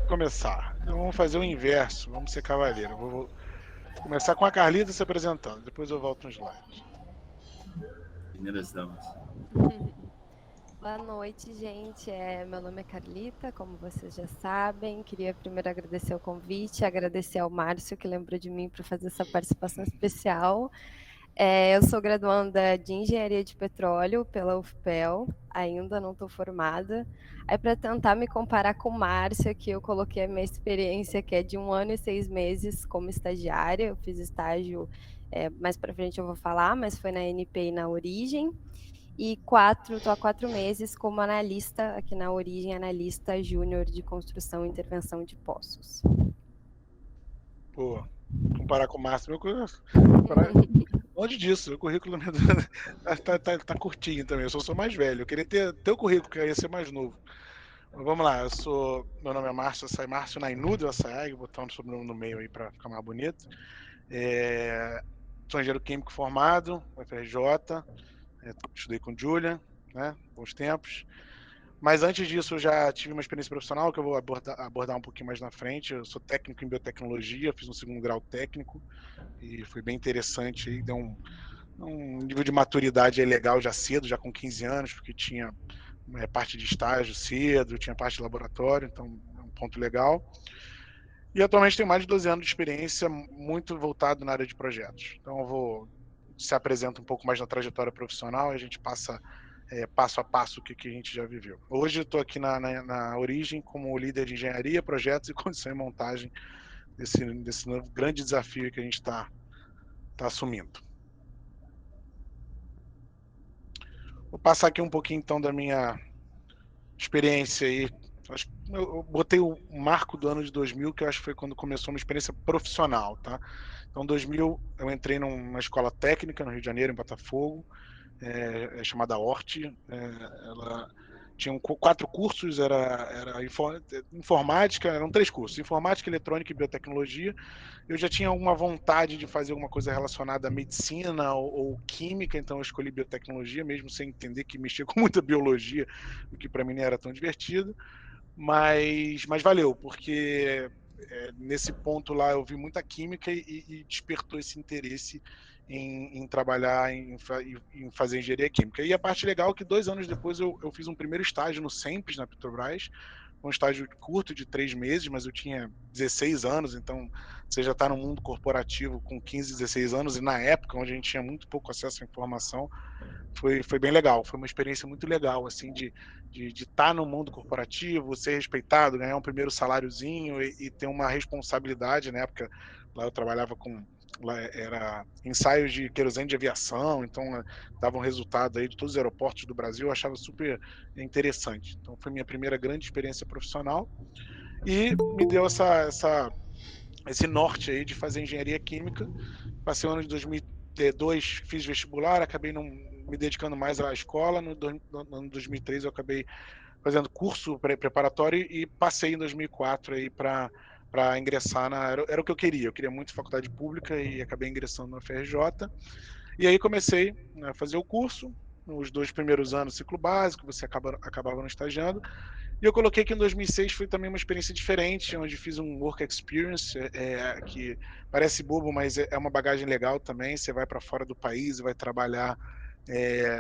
começar. Então vamos fazer o inverso, vamos ser cavaleiro. Vou começar com a Carlita se apresentando, depois eu volto no slide. Primeiras damas. Boa noite, gente. Meu nome é Carlita, como vocês já sabem. Queria primeiro agradecer o convite, agradecer ao Márcio que lembrou de mim para fazer essa participação especial. Eu sou graduanda de Engenharia de Petróleo pela UFPEL, ainda não estou formada. Aí, para tentar me comparar com o Márcio, aqui eu coloquei a minha experiência, que é de 1 ano e 6 meses como estagiária. Eu fiz estágio, mais para frente eu vou falar, mas foi na NP e na Origem. E estou há 4 meses como analista aqui na Origem, analista júnior de construção e intervenção de poços. Pô, comparar com o Márcio, meu currículo. Longe disso, meu currículo tá curtinho também. Eu sou mais velho. Eu queria ter teu currículo, que ia ser mais novo. Mas vamos lá, meu nome é Márcio, eu saio Márcio Nainudo, eu saio, botar um sobrenome no meio aí para ficar mais bonito. Sou engenheiro químico formado, UFRJ, estudei com Julia, né, bons tempos. Mas antes disso, eu já tive uma experiência profissional que eu vou abordar um pouquinho mais na frente. Eu sou técnico em biotecnologia, fiz um 2º grau técnico e foi bem interessante. Aí, deu um nível de maturidade aí legal já cedo, já com 15 anos, porque tinha parte de estágio cedo, tinha parte de laboratório, então é um ponto legal. E atualmente tenho mais de 12 anos de experiência, muito voltado na área de projetos. Então eu se apresenta um pouco mais na trajetória profissional e a gente passa passo a passo o que a gente já viveu. Hoje eu estou aqui na Origem como líder de engenharia, projetos e condição e montagem desse novo grande desafio que a gente está assumindo. Vou passar aqui um pouquinho então da minha experiência aí. Eu botei o marco do ano de 2000, que eu acho que foi quando começou uma experiência profissional, tá? Então, em 2000, eu entrei numa escola técnica no Rio de Janeiro, em Botafogo, chamada Hort. Ela tinha 4 cursos, era informática, eram 3 cursos, informática, eletrônica e biotecnologia. Eu já tinha uma vontade de fazer alguma coisa relacionada à medicina ou química, então eu escolhi biotecnologia, mesmo sem entender que mexia com muita biologia, o que para mim não era tão divertido, mas valeu, porque nesse ponto lá eu vi muita química e despertou esse interesse em trabalhar, em fazer engenharia química. E a parte legal é que 2 anos depois eu fiz um primeiro estágio no Sempre, na Petrobras, um estágio curto de 3 meses, mas eu tinha 16 anos, então você já está no mundo corporativo com 15, 16 anos, e na época, onde a gente tinha muito pouco acesso à informação, foi bem legal, foi uma experiência muito legal, assim, de estar no mundo corporativo, ser respeitado, ganhar um primeiro saláriozinho e ter uma responsabilidade. Na época, lá eu trabalhava lá era ensaios de querosene de aviação, então davam resultado aí de todos os aeroportos do Brasil, eu achava super interessante. Então foi minha primeira grande experiência profissional e me deu esse norte aí de fazer engenharia química. Passei o ano de 2002, fiz vestibular, acabei não me dedicando mais à escola. No ano 2003 eu acabei fazendo curso preparatório e passei em 2004 aí para ingressar era o que eu queria muito faculdade pública e acabei ingressando na UFRJ. E aí comecei a fazer o curso, nos 2 primeiros anos ciclo básico, você acabava não estagiando, e eu coloquei que em 2006 foi também uma experiência diferente, onde fiz um work experience, que parece bobo, mas é uma bagagem legal também. Você vai para fora do país e vai trabalhar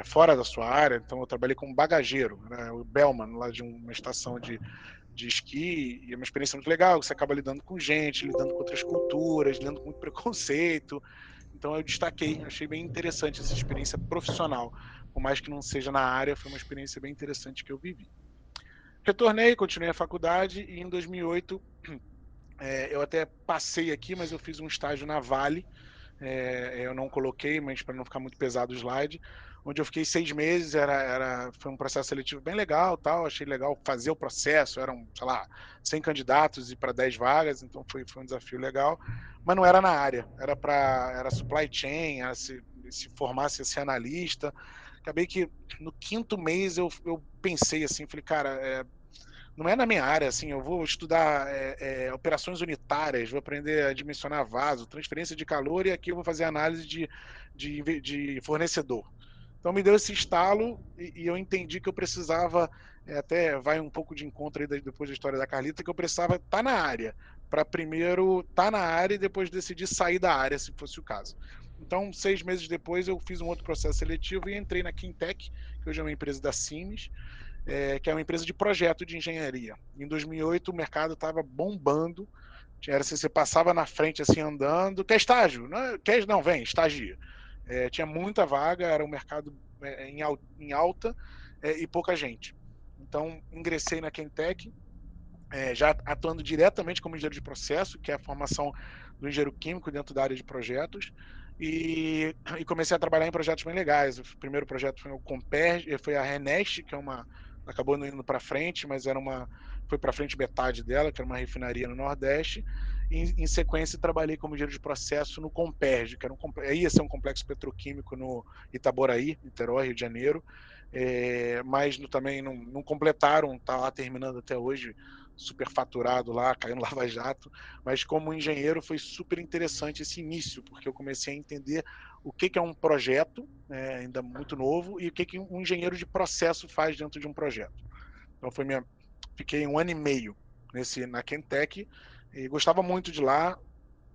fora da sua área. Então, eu trabalhei como bagageiro, né, o Bellman, lá de uma estação de esqui, e é uma experiência muito legal. Você acaba lidando com gente, lidando com outras culturas, lidando com muito preconceito. Então, eu destaquei, achei bem interessante essa experiência profissional. Por mais que não seja na área, foi uma experiência bem interessante que eu vivi. Retornei, continuei a faculdade e em 2008 eu até passei aqui, mas eu fiz um estágio na Vale. Eu não coloquei, mas para não ficar muito pesado o slide, onde eu fiquei 6 meses. Foi um processo seletivo bem legal, tal. Achei legal fazer o processo. Eram, sei lá, 100 candidatos e para 10 vagas, então foi um desafio legal. Mas não era na área, era supply chain, se formasse a ser analista. Acabei que no 5º mês eu pensei assim, falei, cara, não é na minha área, assim, eu vou estudar operações unitárias, vou aprender a dimensionar vaso, transferência de calor, e aqui eu vou fazer análise de fornecedor. Então me deu esse estalo e eu entendi que eu precisava até vai um pouco de encontro aí depois da história da Carlita, que eu precisava estar na área, para primeiro estar na área e depois decidir sair da área, se fosse o caso. Então, 6 meses depois, eu fiz um outro processo seletivo e entrei na Quintec, que hoje é uma empresa da Siemens, que é uma empresa de projeto de engenharia. Em 2008, o mercado estava bombando. Você passava na frente assim andando, quer estágio? Não, vem, estagia. Tinha muita vaga, era um mercado em alta e pouca gente. Então, ingressei na Quintec, já atuando diretamente como engenheiro de processo, que é a formação do engenheiro químico dentro da área de projetos, e comecei a trabalhar em projetos bem legais. O primeiro projeto foi o Comperj, foi a Renest, que acabou não indo para frente, mas foi para frente metade dela, que era uma refinaria no Nordeste. Em sequência, trabalhei como engenheiro de processo no Comperj, que ia ser um complexo petroquímico no Itaboraí, Niterói, Rio de Janeiro, mas também não completaram, está lá terminando até hoje, superfaturado lá, caiu no Lava Jato, mas como engenheiro foi super interessante esse início, porque eu comecei a entender o que é um projeto, ainda muito novo, e o que um engenheiro de processo faz dentro de um projeto. Então fiquei 1 ano e meio na Quintec, e gostava muito de lá,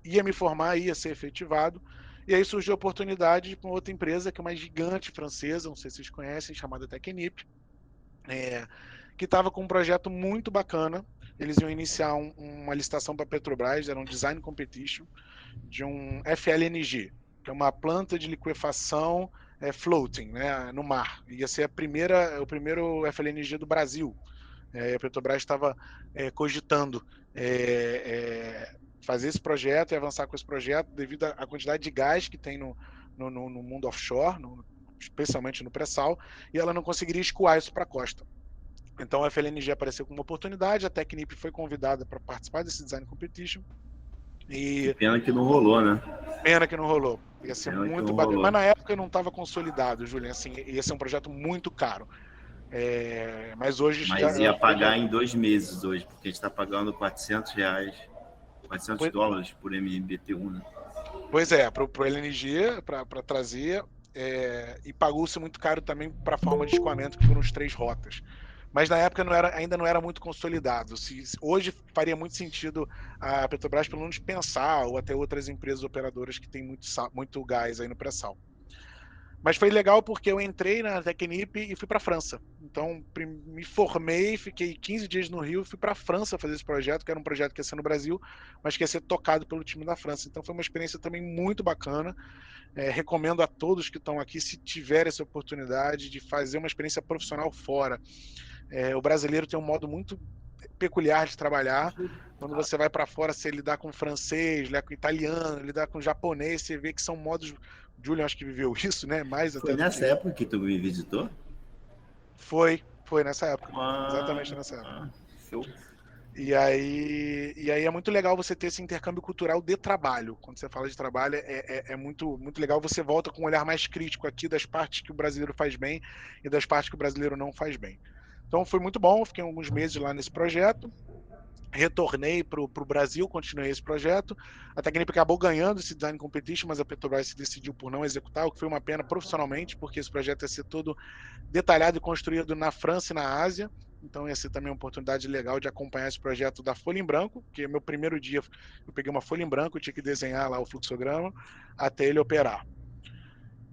ia me formar, ia ser efetivado, e aí surgiu a oportunidade com outra empresa, que é uma gigante francesa, não sei se vocês conhecem, chamada Technip, que estava com um projeto muito bacana. Eles iam iniciar uma licitação para a Petrobras, era um design competition, de um FLNG, que é uma planta de liquefação floating, né, no mar. Ia ser o primeiro FLNG do Brasil. A Petrobras estava cogitando fazer esse projeto e avançar com esse projeto devido à quantidade de gás que tem no mundo offshore, especialmente no pré-sal, e ela não conseguiria escoar isso para a costa. Então a FLNG apareceu como uma oportunidade, a Technip foi convidada para participar desse design competition. E pena que não rolou, né? Pena que não rolou. Ia ser Pena muito bacana. Mas na época não estava consolidado, Julian. Assim, ia ser um projeto muito caro. Mas hoje Mas ia pagar em 2 meses hoje, porque a gente está pagando R$400, $400 por MMBTU, né? Pois é, para o LNG, para trazer, e pagou-se muito caro também para a forma de escoamento, que foram as 3 rotas. Mas na época ainda não era muito consolidado. Hoje faria muito sentido a Petrobras, pelo menos, pensar, ou até outras empresas operadoras que têm muito gás aí no pré-sal. Mas foi legal porque eu entrei na Technip e fui para a França. Então, me formei, fiquei 15 dias no Rio, fui para a França fazer esse projeto, que era um projeto que ia ser no Brasil, mas que ia ser tocado pelo time da França. Então, foi uma experiência também muito bacana. Recomendo a todos que estão aqui, se tiver essa oportunidade de fazer uma experiência profissional fora. O brasileiro tem um modo muito peculiar de trabalhar. Quando você vai para fora, você lidar com francês, lidar com italiano, lidar com japonês, você vê que são modos. Julian, acho que viveu isso, né? Mais Foi até nessa época que tu me visitou? Foi nessa época. Exatamente nessa época. Show. E aí é muito legal você ter esse intercâmbio cultural de trabalho. Quando você fala de trabalho, é muito, muito legal. Você volta com um olhar mais crítico aqui das partes que o brasileiro faz bem e das partes que o brasileiro não faz bem. Então foi muito bom, fiquei alguns meses lá nesse projeto. Retornei para o Brasil, continuei esse projeto. A Technip acabou ganhando esse design competition, mas a Petrobras se decidiu por não executar, o que foi uma pena profissionalmente, porque esse projeto ia ser todo detalhado e construído na França e na Ásia. Então ia ser também uma oportunidade legal de acompanhar esse projeto da folha em branco, que meu primeiro dia eu peguei uma folha em branco, eu tinha que desenhar lá o fluxograma até ele operar.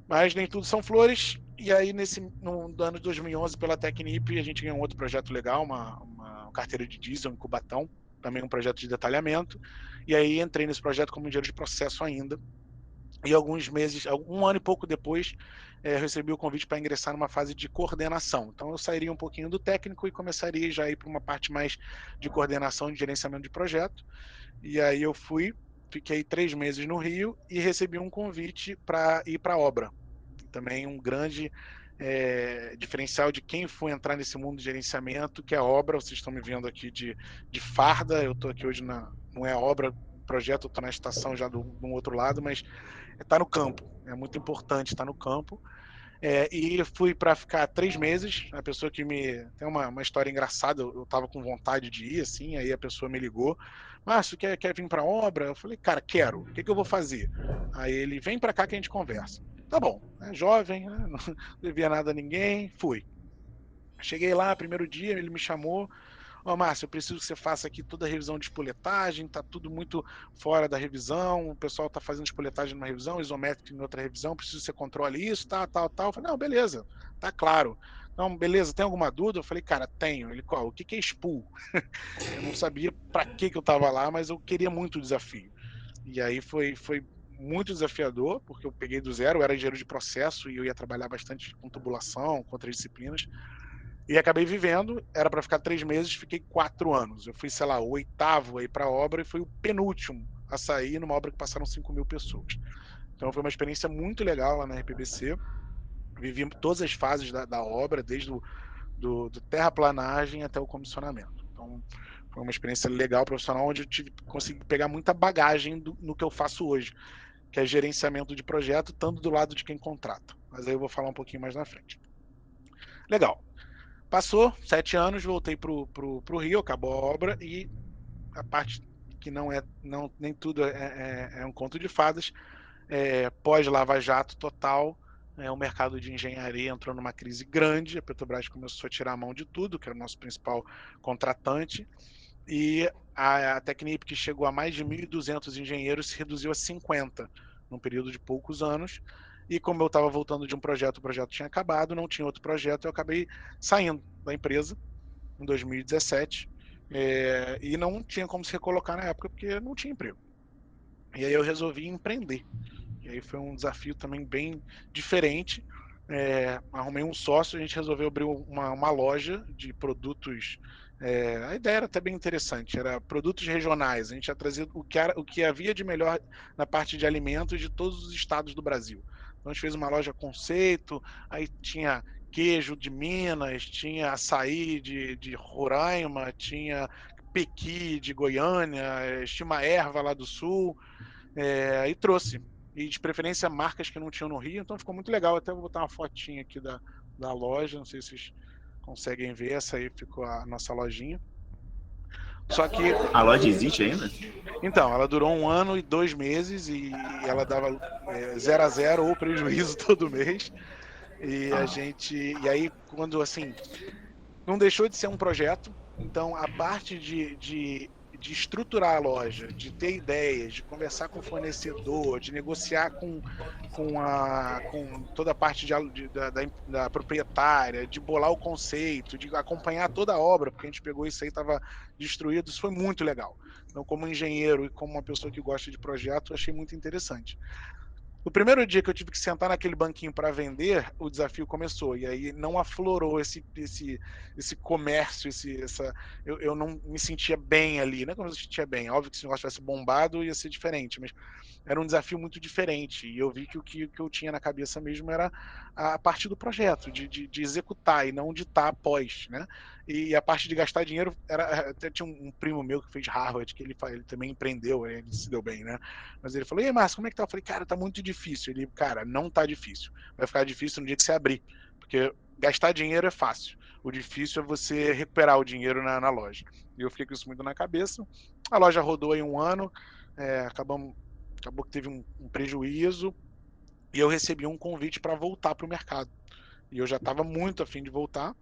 Mas nem tudo são flores. E aí, no ano de 2011, pela Technip, a gente ganhou um outro projeto legal, uma carteira de diesel em Cubatão, também um projeto de detalhamento. E aí entrei nesse projeto como engenheiro de processo ainda. E alguns meses, 1 ano e pouco depois, recebi o convite para ingressar numa fase de coordenação. Então, eu sairia um pouquinho do técnico e começaria já a ir para uma parte mais de coordenação e gerenciamento de projeto. E aí eu fiquei 3 meses no Rio e recebi um convite para ir para a obra. Também um grande diferencial de quem for entrar nesse mundo de gerenciamento, que é a obra. Vocês estão me vendo aqui de farda, eu estou aqui hoje não é a obra, projeto, eu estou na estação já do outro lado, mas está no campo, é muito importante estar no campo. E fui para ficar 3 meses. A pessoa que tem uma história engraçada, eu estava com vontade de ir, assim, aí a pessoa me ligou: Márcio, quer vir para a obra? Eu falei: cara, quero, o que eu vou fazer? Aí ele: vem para cá que a gente conversa. Tá bom, jovem, não devia nada a ninguém, fui. Cheguei lá, primeiro dia, ele me chamou: "Ó, Márcio, eu preciso que você faça aqui toda a revisão de espoletagem, tá tudo muito fora da revisão, o pessoal tá fazendo espoletagem numa revisão, isométrico em outra revisão, preciso que você controle isso, tal". Eu falei: "Não, beleza, tá claro". "Não, beleza, tem alguma dúvida?" Eu falei: "Cara, tenho". Ele: "Qual? O que que é spool?". Eu não sabia para que eu estava lá, mas eu queria muito o desafio. E aí foi muito desafiador, porque eu peguei do zero, eu era engenheiro de processo e eu ia trabalhar bastante com tubulação, com outras disciplinas, e acabei vivendo, era para ficar 3 meses, fiquei 4 anos. Eu fui, sei lá, o 8º a ir pra obra e fui o penúltimo a sair numa obra que passaram 5.000 pessoas. Então foi uma experiência muito legal lá na RPBC, vivi todas as fases da obra, desde do terraplanagem até o comissionamento. Então foi uma experiência legal, profissional, onde eu consegui pegar muita bagagem no que eu faço hoje, que é gerenciamento de projeto, tanto do lado de quem contrata. Mas aí eu vou falar um pouquinho mais na frente. Legal. Passou 7 anos, voltei pro Rio, acabou a obra e a parte que não é, não, nem tudo é um conto de fadas. Pós-Lava Jato total, o mercado de engenharia entrou numa crise grande, a Petrobras começou a tirar a mão de tudo, que era o nosso principal contratante, e a Technip, que chegou a mais de 1.200 engenheiros, se reduziu a 50 num período de poucos anos. E como eu estava voltando de um projeto, o projeto tinha acabado, não tinha outro projeto, eu acabei saindo da empresa em 2017, e não tinha como se recolocar na época, porque não tinha emprego. E aí eu resolvi empreender. E aí foi um desafio também bem diferente. Arrumei um sócio, a gente resolveu abrir uma loja de produtos. A ideia era até bem interessante, era produtos regionais. A gente ia trazer o que havia de melhor na parte de alimentos de todos os estados do Brasil. Então a gente fez uma loja conceito, aí tinha queijo de Minas, tinha açaí de Roraima, tinha pequi de Goiânia, chimaerva lá do sul, e trouxe. E de preferência marcas que não tinham no Rio, então ficou muito legal. Até vou botar uma fotinha aqui da loja, não sei se vocês conseguem ver, essa aí ficou a nossa lojinha. Só que. A loja existe ainda? Então, ela durou 1 ano e 2 meses e ela dava 0 a 0 ou prejuízo todo mês. E a gente. E aí, quando assim. Não deixou de ser um projeto, então a parte de estruturar a loja, de ter ideias, de conversar com o fornecedor, de negociar com toda a parte da proprietária, de bolar o conceito, de acompanhar toda a obra, porque a gente pegou isso aí, estava destruído, isso foi muito legal. Então, como engenheiro e como uma pessoa que gosta de projeto, eu achei muito interessante. No primeiro dia que eu tive que sentar naquele banquinho para vender, o desafio começou. E aí não aflorou esse comércio, eu não me sentia bem ali. Não é que eu me sentia bem, óbvio que se o negócio tivesse bombado ia ser diferente, mas era um desafio muito diferente. E eu vi que o que eu tinha na cabeça mesmo era a parte do projeto, de executar e não de estar após, né? E a parte de gastar dinheiro, até tinha um primo meu que fez Harvard, que ele também empreendeu, ele se deu bem, né? Mas ele falou: "E aí, Márcio, como é que tá?" Eu falei: "Cara, tá muito difícil". Ele: "Cara, não tá difícil. Vai ficar difícil no dia que você abrir, porque gastar dinheiro é fácil. O difícil é você recuperar o dinheiro na loja". E eu fiquei com isso muito na cabeça. A loja rodou aí 1 ano, acabou que teve um prejuízo e eu recebi um convite para voltar para o mercado. E eu já estava muito afim de voltar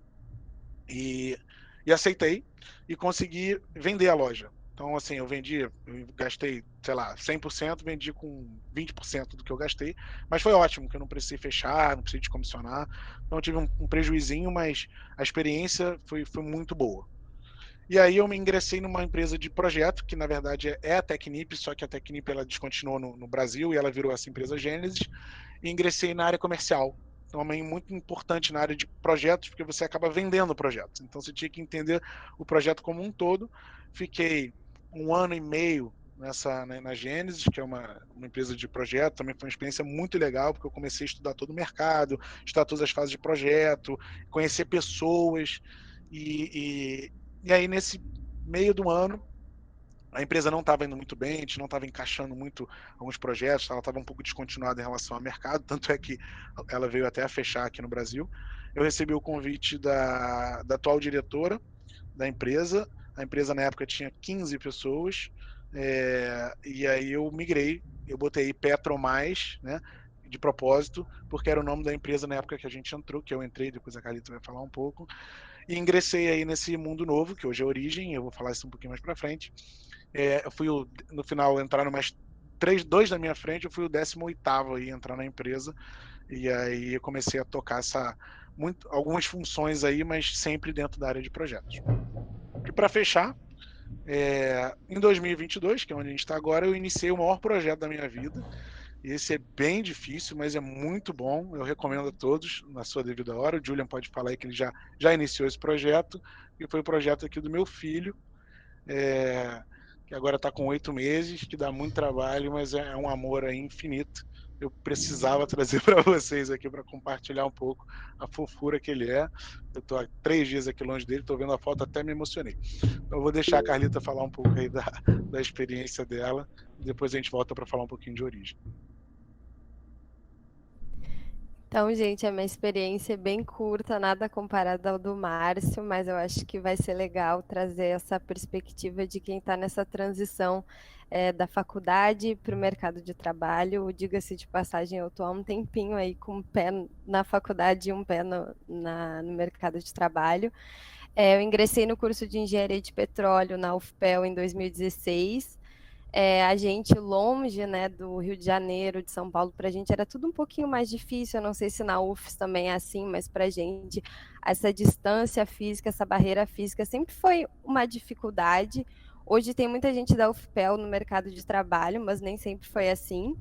e, e aceitei e consegui vender a loja. Então, assim, eu gastei, sei lá, 100%, vendi com 20% do que eu gastei, mas foi ótimo, que eu não precisei fechar, não precisei descomissionar. Então, eu tive um prejuizinho, mas a experiência foi muito boa. E aí eu me ingressei numa empresa de projeto, que na verdade é a Technip, só que a Technip ela descontinuou no Brasil e ela virou essa empresa Gênesis, e ingressei na área comercial. Também muito importante na área de projetos, porque você acaba vendendo projetos. Então você tinha que entender o projeto como um todo. Fiquei 1 ano e meio na Gênesis, que é uma empresa de projeto, também foi uma experiência muito legal, porque eu comecei a estudar todo o mercado, estudar todas as fases de projeto, conhecer pessoas, e aí, nesse meio do ano, a empresa não estava indo muito bem, a gente não estava encaixando muito alguns projetos, ela estava um pouco descontinuada em relação ao mercado, tanto é que ela veio até a fechar aqui no Brasil. Eu recebi o convite da atual diretora da empresa, a empresa na época tinha 15 pessoas, e aí eu migrei, eu botei PetroMais, né? de propósito, porque era o nome da empresa na época que a gente entrou, que eu entrei, depois a Carlita vai falar um pouco, e ingressei aí nesse mundo novo, que hoje é Origem, eu vou falar isso um pouquinho mais para frente. Eu fui, no final, entraram mais dois da minha frente, eu fui o 18º aí entrar na empresa, e aí eu comecei a tocar algumas funções aí, mas sempre dentro da área de projetos. E para fechar, em 2022, que é onde a gente está agora, eu iniciei o maior projeto da minha vida. Esse é bem difícil, mas é muito bom. Eu recomendo a todos na sua devida hora. O Julian pode falar aí que ele já iniciou esse projeto, e foi o projeto aqui do meu filho, que agora está com 8 meses, que dá muito trabalho, mas é um amor aí infinito. Eu precisava trazer para vocês aqui para compartilhar um pouco a fofura que ele é. Eu estou há 3 dias aqui longe dele, estou vendo a foto, até me emocionei. Então eu vou deixar a Carlita falar um pouco aí da experiência dela, e depois a gente volta para falar um pouquinho de Origem. Então, gente, a minha experiência é bem curta, nada comparada ao do Márcio, mas eu acho que vai ser legal trazer essa perspectiva de quem está nessa transição da faculdade para o mercado de trabalho. Diga-se de passagem, eu estou há um tempinho aí com um pé na faculdade e um pé no mercado de trabalho. Eu ingressei no curso de Engenharia de Petróleo na UFPEL em 2016. A gente longe, né, do Rio de Janeiro, de São Paulo, para a gente era tudo um pouquinho mais difícil. Eu não sei se na UFES também é assim, mas para a gente essa distância física, essa barreira física sempre foi uma dificuldade. Hoje tem muita gente da UFPEL no mercado de trabalho, mas nem sempre foi assim.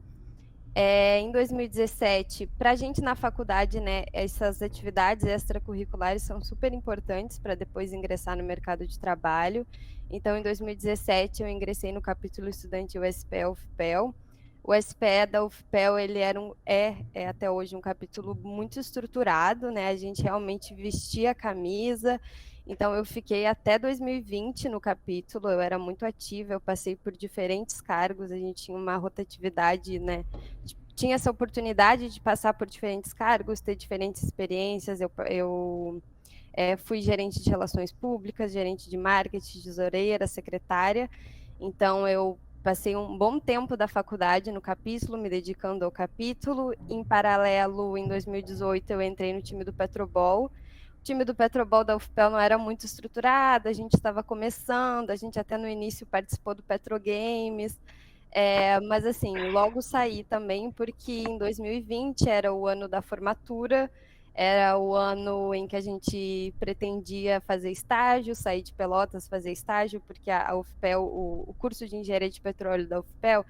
Em 2017, para a gente na faculdade, né, essas atividades extracurriculares são super importantes para depois ingressar no mercado de trabalho. Então, em 2017, eu ingressei no capítulo estudantil SPE-UFPEL. O SPE da UFPEL, ele é até hoje um capítulo muito estruturado, né? A gente realmente vestia a camisa. Então, eu fiquei até 2020 no capítulo, eu era muito ativa, eu passei por diferentes cargos, a gente tinha uma rotatividade, né? Tinha essa oportunidade de passar por diferentes cargos, ter diferentes experiências. Eu fui gerente de relações públicas, gerente de marketing, tesoureira, secretária. Então, eu passei um bom tempo da faculdade no capítulo, me dedicando ao capítulo. Em paralelo, em 2018, eu entrei no time do Petrobol. O time do Petrobol da UFPEL não era muito estruturado, a gente estava começando, a gente até no início participou do Petrogames, mas assim, logo saí também, porque em 2020 era o ano da formatura, era o ano em que a gente pretendia fazer estágio, sair de Pelotas, fazer estágio, porque a UFPEL, o curso de Engenharia de Petróleo da UFPEL,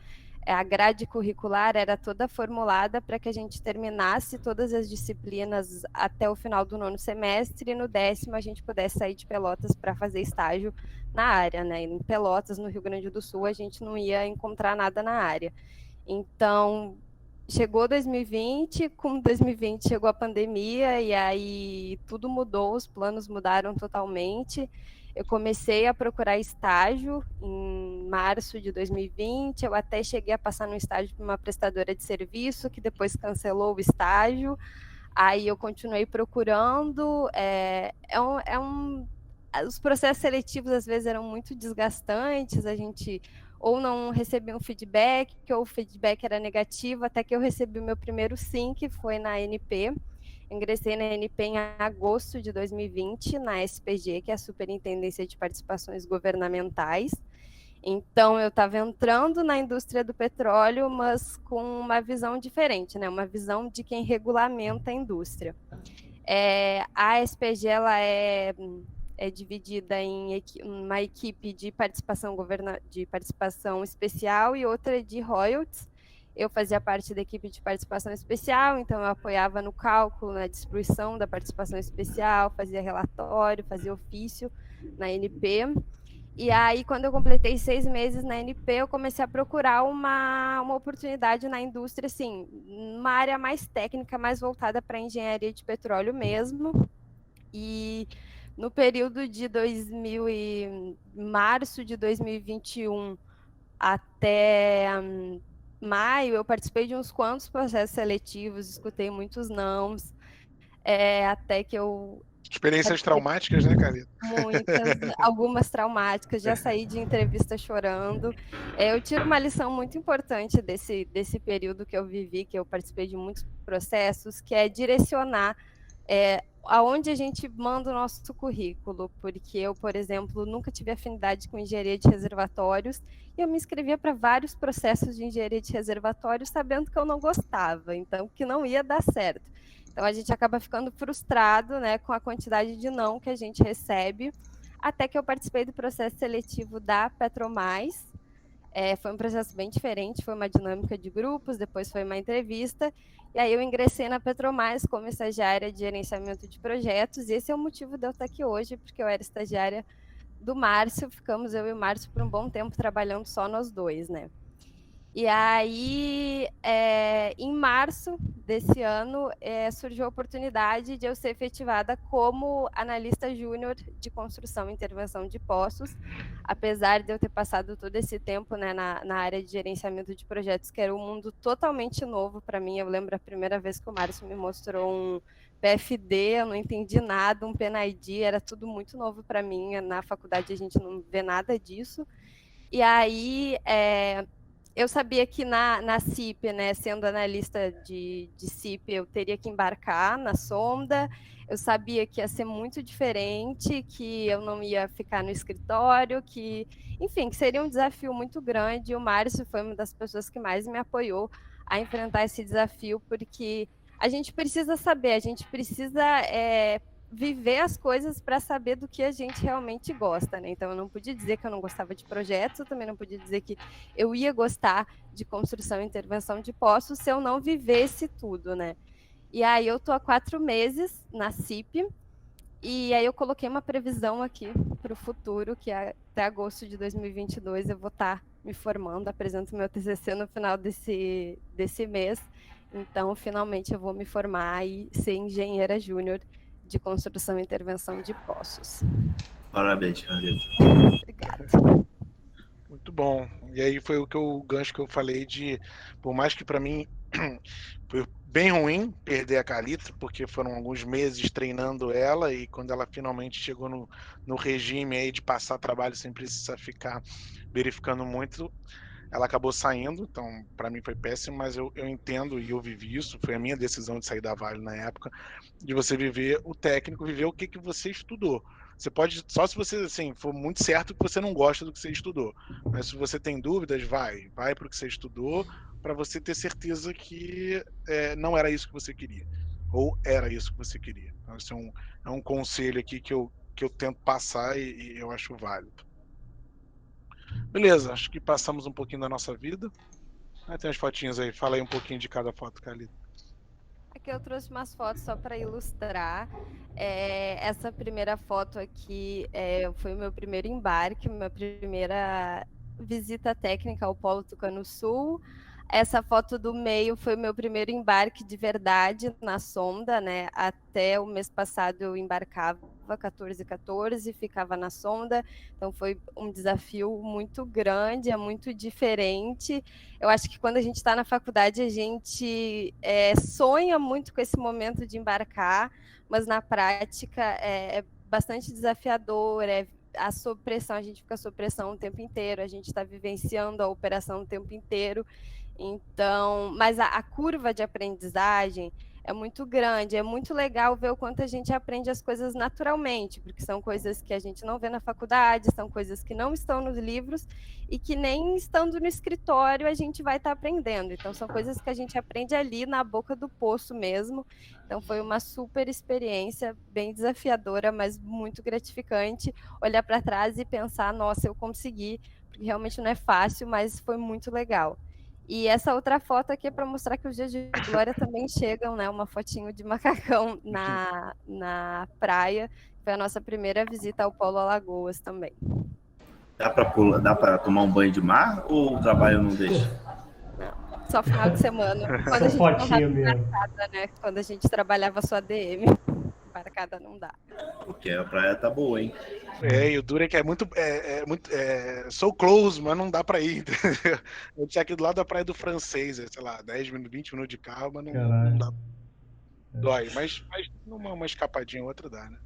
a grade curricular era toda formulada para que a gente terminasse todas as disciplinas até o final do 9º semestre, e no 10º a gente pudesse sair de Pelotas para fazer estágio na área, né? Em Pelotas, no Rio Grande do Sul, a gente não ia encontrar nada na área. Então, chegou 2020, com 2020 chegou a pandemia, e aí tudo mudou, os planos mudaram totalmente. Eu comecei a procurar estágio em março de 2020, eu até cheguei a passar no estágio para uma prestadora de serviço, que depois cancelou o estágio, aí eu continuei procurando, os processos seletivos às vezes eram muito desgastantes, a gente ou não recebia um feedback, ou o feedback era negativo, até que eu recebi o meu primeiro sim, que foi na ANP. Ingressei na ANP em agosto de 2020, na SPG, que é a Superintendência de Participações Governamentais. Então, eu estava entrando na indústria do petróleo, mas com uma visão diferente, né? Uma visão de quem regulamenta a indústria. A SPG ela é dividida em uma equipe de participação especial e outra de royalties. Eu fazia parte da equipe de participação especial, então eu apoiava no cálculo, na distribuição da participação especial, fazia relatório, fazia ofício na ANP. E aí, quando eu completei 6 meses na ANP, eu comecei a procurar uma oportunidade na indústria, assim, uma área mais técnica, mais voltada para a engenharia de petróleo mesmo. E no período de março de 2021 até maio, eu participei de uns quantos processos seletivos, escutei muitos nãos, até que eu Experiências traumáticas, né, Carlita? Muitas, algumas traumáticas, já saí de entrevista chorando. Eu tiro uma lição muito importante desse período que eu vivi, que eu participei de muitos processos, que é direcionar aonde a gente manda o nosso currículo, porque eu, por exemplo, nunca tive afinidade com engenharia de reservatórios, e eu me inscrevia para vários processos de engenharia de reservatórios, sabendo que eu não gostava, então que não ia dar certo. Então a gente acaba ficando frustrado, né, com a quantidade de não que a gente recebe, até que eu participei do processo seletivo da Petromais. Foi um processo bem diferente, foi uma dinâmica de grupos, depois foi uma entrevista, e aí eu ingressei na Petromais como estagiária de gerenciamento de projetos, e esse é o motivo de eu estar aqui hoje, porque eu era estagiária do Márcio, ficamos eu e o Márcio por um bom tempo trabalhando só nós dois, né? E aí, em março desse ano, surgiu a oportunidade de eu ser efetivada como analista júnior de construção e intervenção de poços, apesar de eu ter passado todo esse tempo, né, na área de gerenciamento de projetos, que era um mundo totalmente novo para mim. Eu lembro a primeira vez que o Márcio me mostrou um PFD, eu não entendi nada, um PNID, era tudo muito novo para mim. Na faculdade a gente não vê nada disso. E aí, eu sabia que na CIP, né, sendo analista de CIP, eu teria que embarcar na sonda, eu sabia que ia ser muito diferente, que eu não ia ficar no escritório, enfim, que seria um desafio muito grande, e o Márcio foi uma das pessoas que mais me apoiou a enfrentar esse desafio, porque a gente precisa saber, a gente precisa viver as coisas para saber do que a gente realmente gosta, né? Então eu não podia dizer que eu não gostava de projetos, eu também não podia dizer que eu ia gostar de construção e intervenção de poços se eu não vivesse tudo, né? E aí eu tô há 4 meses na CIP, e aí eu coloquei uma previsão aqui para o futuro, que até agosto de 2022 eu vou estar me formando, apresento meu TCC no final desse mês, então finalmente eu vou me formar e ser engenheira júnior de construção e intervenção de poços. Parabéns, Carlita. Obrigada. Muito bom. E aí foi o gancho que eu falei de, por mais que para mim foi bem ruim perder a Carlita, porque foram alguns meses treinando ela, e quando ela finalmente chegou no regime aí de passar trabalho sem precisar ficar verificando muito, ela acabou saindo, então para mim foi péssimo, mas eu entendo e eu vivi isso, foi a minha decisão de sair da Vale na época, de você viver o técnico, viver o que você estudou. Você pode, só se você assim, for muito certo que você não gosta do que você estudou, mas se você tem dúvidas, vai para o que você estudou, para você ter certeza que não era isso que você queria, ou era isso que você queria. Então, esse é um conselho aqui que eu tento passar e eu acho válido. Beleza, acho que passamos um pouquinho da nossa vida. Tem as fotinhas aí, fala aí um pouquinho de cada foto, Carlita. Aqui eu trouxe umas fotos só para ilustrar. Essa primeira foto aqui foi o meu primeiro embarque, minha primeira visita técnica ao Polo Tucano Sul. Essa foto do meio foi o meu primeiro embarque de verdade na sonda, né? Até o mês passado eu embarcava 14, ficava na sonda, então foi um desafio muito grande, é muito diferente. Eu acho que quando a gente está na faculdade a gente sonha muito com esse momento de embarcar, mas na prática é bastante desafiador, a sob pressão, a gente fica sob pressão o tempo inteiro, a gente está vivenciando a operação o tempo inteiro. Então, mas a curva de aprendizagem é muito grande, é muito legal ver o quanto a gente aprende as coisas naturalmente, porque são coisas que a gente não vê na faculdade, são coisas que não estão nos livros e que nem estando no escritório a gente vai estar aprendendo. Então, são coisas que a gente aprende ali na boca do poço mesmo. Então, foi uma super experiência, bem desafiadora, mas muito gratificante olhar para trás e pensar, nossa, eu consegui, porque realmente não é fácil, mas foi muito legal. E essa outra foto aqui é para mostrar que os dias de glória também chegam, né? Uma fotinho de macacão na praia. Foi a nossa primeira visita ao Polo Alagoas também. Dá para tomar um banho de mar ou o trabalho não deixa? Não, só final de semana. Quando a gente fotinha mesmo. Né? Quando a gente trabalhava só ADM. Embarcada não dá. Porque a praia tá boa, hein? E o duro é que é muito so close, mas não dá pra ir, entendeu? Eu tinha aqui do lado da praia do Francês, sei lá, 10 minutos, 20 minutos de carro, mas não dá. Dói, mas uma escapadinha, outra dá, né?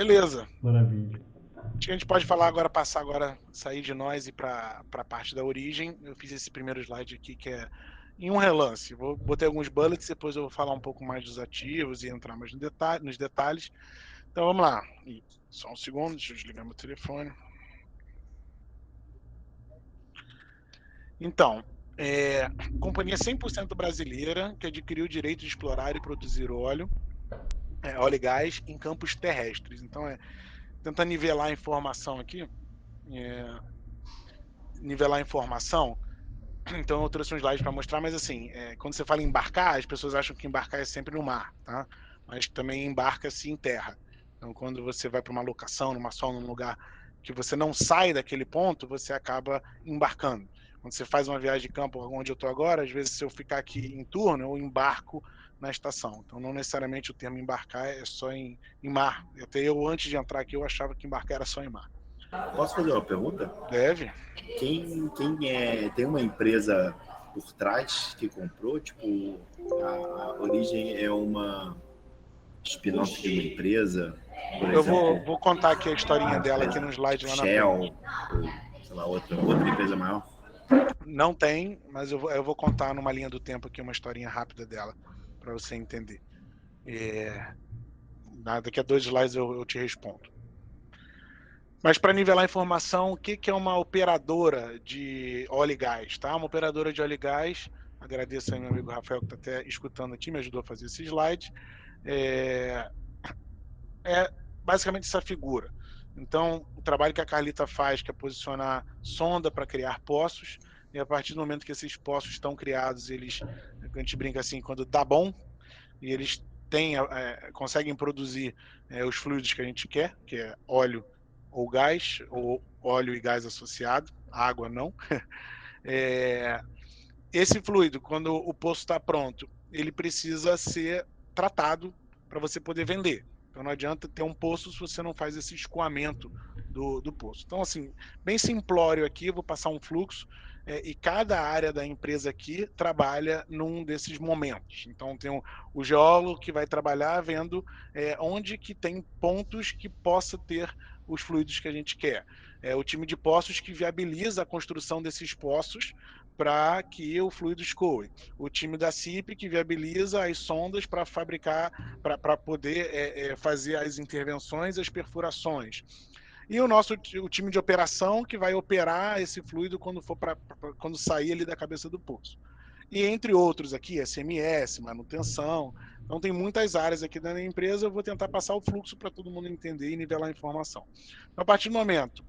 Beleza. Maravilha. Acho que a gente pode falar agora, sair de nós e para a parte da origem. Eu fiz esse primeiro slide aqui que é em um relance. Botei alguns bullets, depois eu vou falar um pouco mais dos ativos e entrar mais nos detalhes. Então vamos lá. Só um segundo, deixa eu desligar meu telefone. Então, companhia 100% brasileira que adquiriu o direito de explorar e produzir óleo e gás em campos terrestres. Então, tentar nivelar a informação aqui. Então, eu trouxe um slide para mostrar, mas assim, quando você fala em embarcar, as pessoas acham que embarcar é sempre no mar, tá? Mas também embarca-se em terra. Então, quando você vai para uma locação, num lugar que você não sai daquele ponto, você acaba embarcando. Quando você faz uma viagem de campo, onde eu estou agora, às vezes se eu ficar aqui em turno, eu embarco na estação. Então, não necessariamente o termo embarcar é só em mar. Até eu, antes de entrar aqui, eu achava que embarcar era só em mar. Posso fazer uma pergunta? Deve. Quem tem uma empresa por trás que comprou? Tipo, a Origem é uma spin-off de uma empresa? Por Eu exemplo, vou contar aqui a historinha dela aqui no slide lá na frente. Shell, ou sei lá, outra empresa maior? Não tem, mas eu vou contar numa linha do tempo aqui uma historinha rápida dela, para você entender. Daqui a 2 slides eu te respondo. Mas para nivelar a informação, o que é uma operadora de óleo e gás? Tá? Uma operadora de óleo e gás, agradeço aí meu amigo Rafael que está até escutando aqui, me ajudou a fazer esse slide, é basicamente essa figura. Então, o trabalho que a Carlita faz, que é posicionar sonda para criar poços, e a partir do momento que esses poços estão criados, a gente brinca assim, quando dá bom, e eles conseguem produzir os fluidos que a gente quer, que é óleo ou gás, ou óleo e gás associado, água não. Esse fluido, quando o poço está pronto, ele precisa ser tratado para você poder vender. Então não adianta ter um poço se você não faz esse escoamento do poço. Então, assim, bem simplório aqui, eu vou passar um fluxo, e cada área da empresa aqui trabalha num desses momentos. Então tem o geólogo que vai trabalhar vendo onde que tem pontos que possa ter os fluidos que a gente quer. O time de poços que viabiliza a construção desses poços para que o fluido escoe. O time da CIP que viabiliza as sondas para fabricar, para poder fazer as intervenções, as perfurações. E o time de operação que vai operar esse fluido quando sair ali da cabeça do poço. E entre outros aqui, SMS, manutenção. Então tem muitas áreas aqui da empresa, eu vou tentar passar o fluxo para todo mundo entender e nivelar a informação. Então, a partir do momento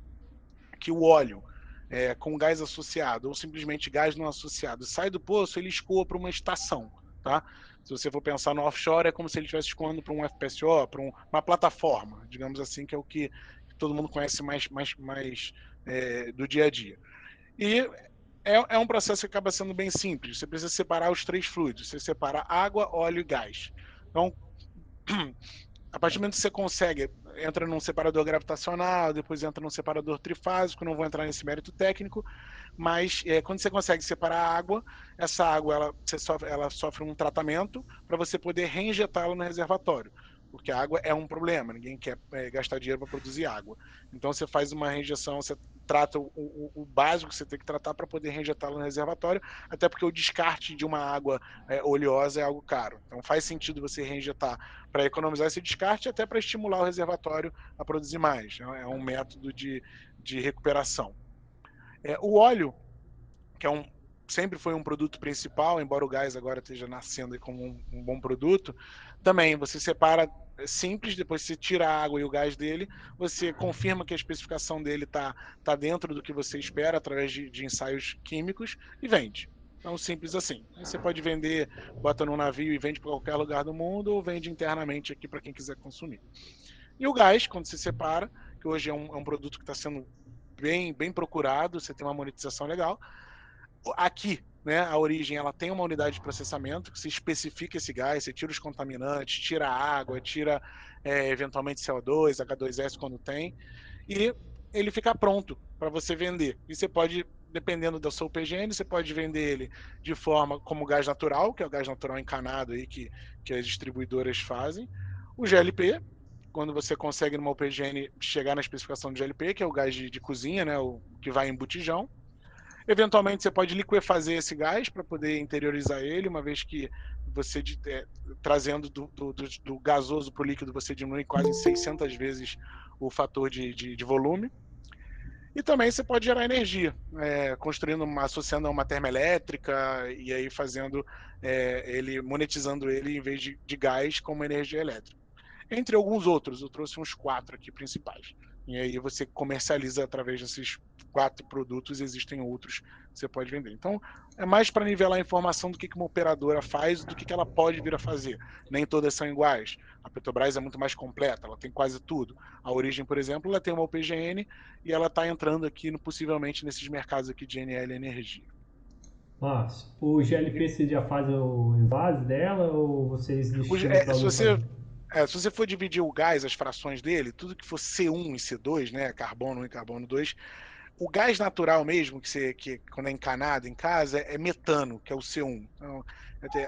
que o óleo com gás associado ou simplesmente gás não associado sai do poço, ele escoa para uma estação, tá? Se você for pensar no offshore, é como se ele estivesse escoando para um FPSO, para uma plataforma, digamos assim, que é o que todo mundo conhece mais do dia a dia. E é um processo que acaba sendo bem simples. Você precisa separar os 3 fluidos. Você separa água, óleo e gás. Então, a partir do momento que você consegue, entra num separador gravitacional, depois entra num separador trifásico, não vou entrar nesse mérito técnico, mas quando você consegue separar a água, essa água ela sofre um tratamento para você poder reinjetá-la no reservatório, porque a água é um problema, ninguém quer gastar dinheiro para produzir água. Então você faz uma reinjeção, você trata o básico que você tem que tratar para poder reinjetá-la no reservatório, até porque o descarte de uma água oleosa é algo caro. Então faz sentido você reinjetar para economizar esse descarte, até para estimular o reservatório a produzir mais. É um método de recuperação. O óleo, que sempre foi um produto principal, embora o gás agora esteja nascendo como um bom produto, também você separa simples, depois você tira a água e o gás dele, você confirma que a especificação dele está dentro do que você espera, através de ensaios químicos, e vende. Então, simples assim. Aí você pode vender, bota num navio e vende para qualquer lugar do mundo, ou vende internamente aqui para quem quiser consumir. E o gás, quando se separa, que hoje é um produto que está sendo bem procurado, você tem uma monetização legal. Aqui, né, a Origem, ela tem uma unidade de processamento que se especifica esse gás, você tira os contaminantes, tira a água, tira eventualmente CO2, H2S quando tem, e ele fica pronto para você vender. E você pode, dependendo da sua UPGN, você pode vender ele de forma como gás natural, que é o gás natural encanado aí que as distribuidoras fazem, o GLP, quando você consegue numa UPGN chegar na especificação do GLP, que é o gás de cozinha, né, o que vai em botijão. Eventualmente você pode liquefazer esse gás para poder interiorizar ele, uma vez que você, trazendo do gasoso para o líquido, você diminui quase em 600 vezes o fator de volume. E também você pode gerar energia, associando a uma termoelétrica e aí monetizando ele em vez de gás como energia elétrica. Entre alguns outros, eu trouxe uns 4 aqui principais. E aí você comercializa através desses 4 produtos, existem outros que você pode vender. Então, é mais para nivelar a informação do que uma operadora faz do que ela pode vir a fazer. Nem todas são iguais. A Petrobras é muito mais completa, ela tem quase tudo. A Origem, por exemplo, ela tem uma UPGN e ela está entrando aqui, possivelmente, nesses mercados aqui de NL Energia. Márcio, o GLP você já faz o invase dela ou vocês destinam para alguém fazer? Se você for dividir o gás, as frações dele, tudo que for C1 e C2, né, carbono 1 e carbono 2, o gás natural mesmo, que quando é encanado em casa, é metano, que é o C1. Então,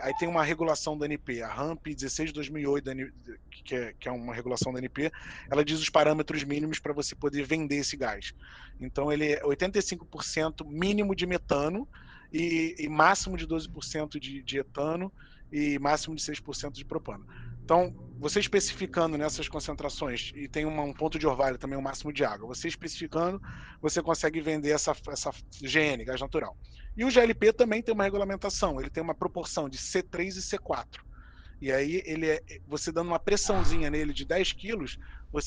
aí tem uma regulação da ANP, a RAMP 16/2008, que é uma regulação da ANP, ela diz os parâmetros mínimos para você poder vender esse gás. Então, ele é 85% mínimo de metano e máximo de 12% de etano e máximo de 6% de propano. Então, você especificando nessas concentrações, e tem um ponto de orvalho também, o máximo de água, você especificando, você consegue vender essa GN, gás natural. E o GLP também tem uma regulamentação, ele tem uma proporção de C3 e C4. E aí você dando uma pressãozinha nele de 10 quilos,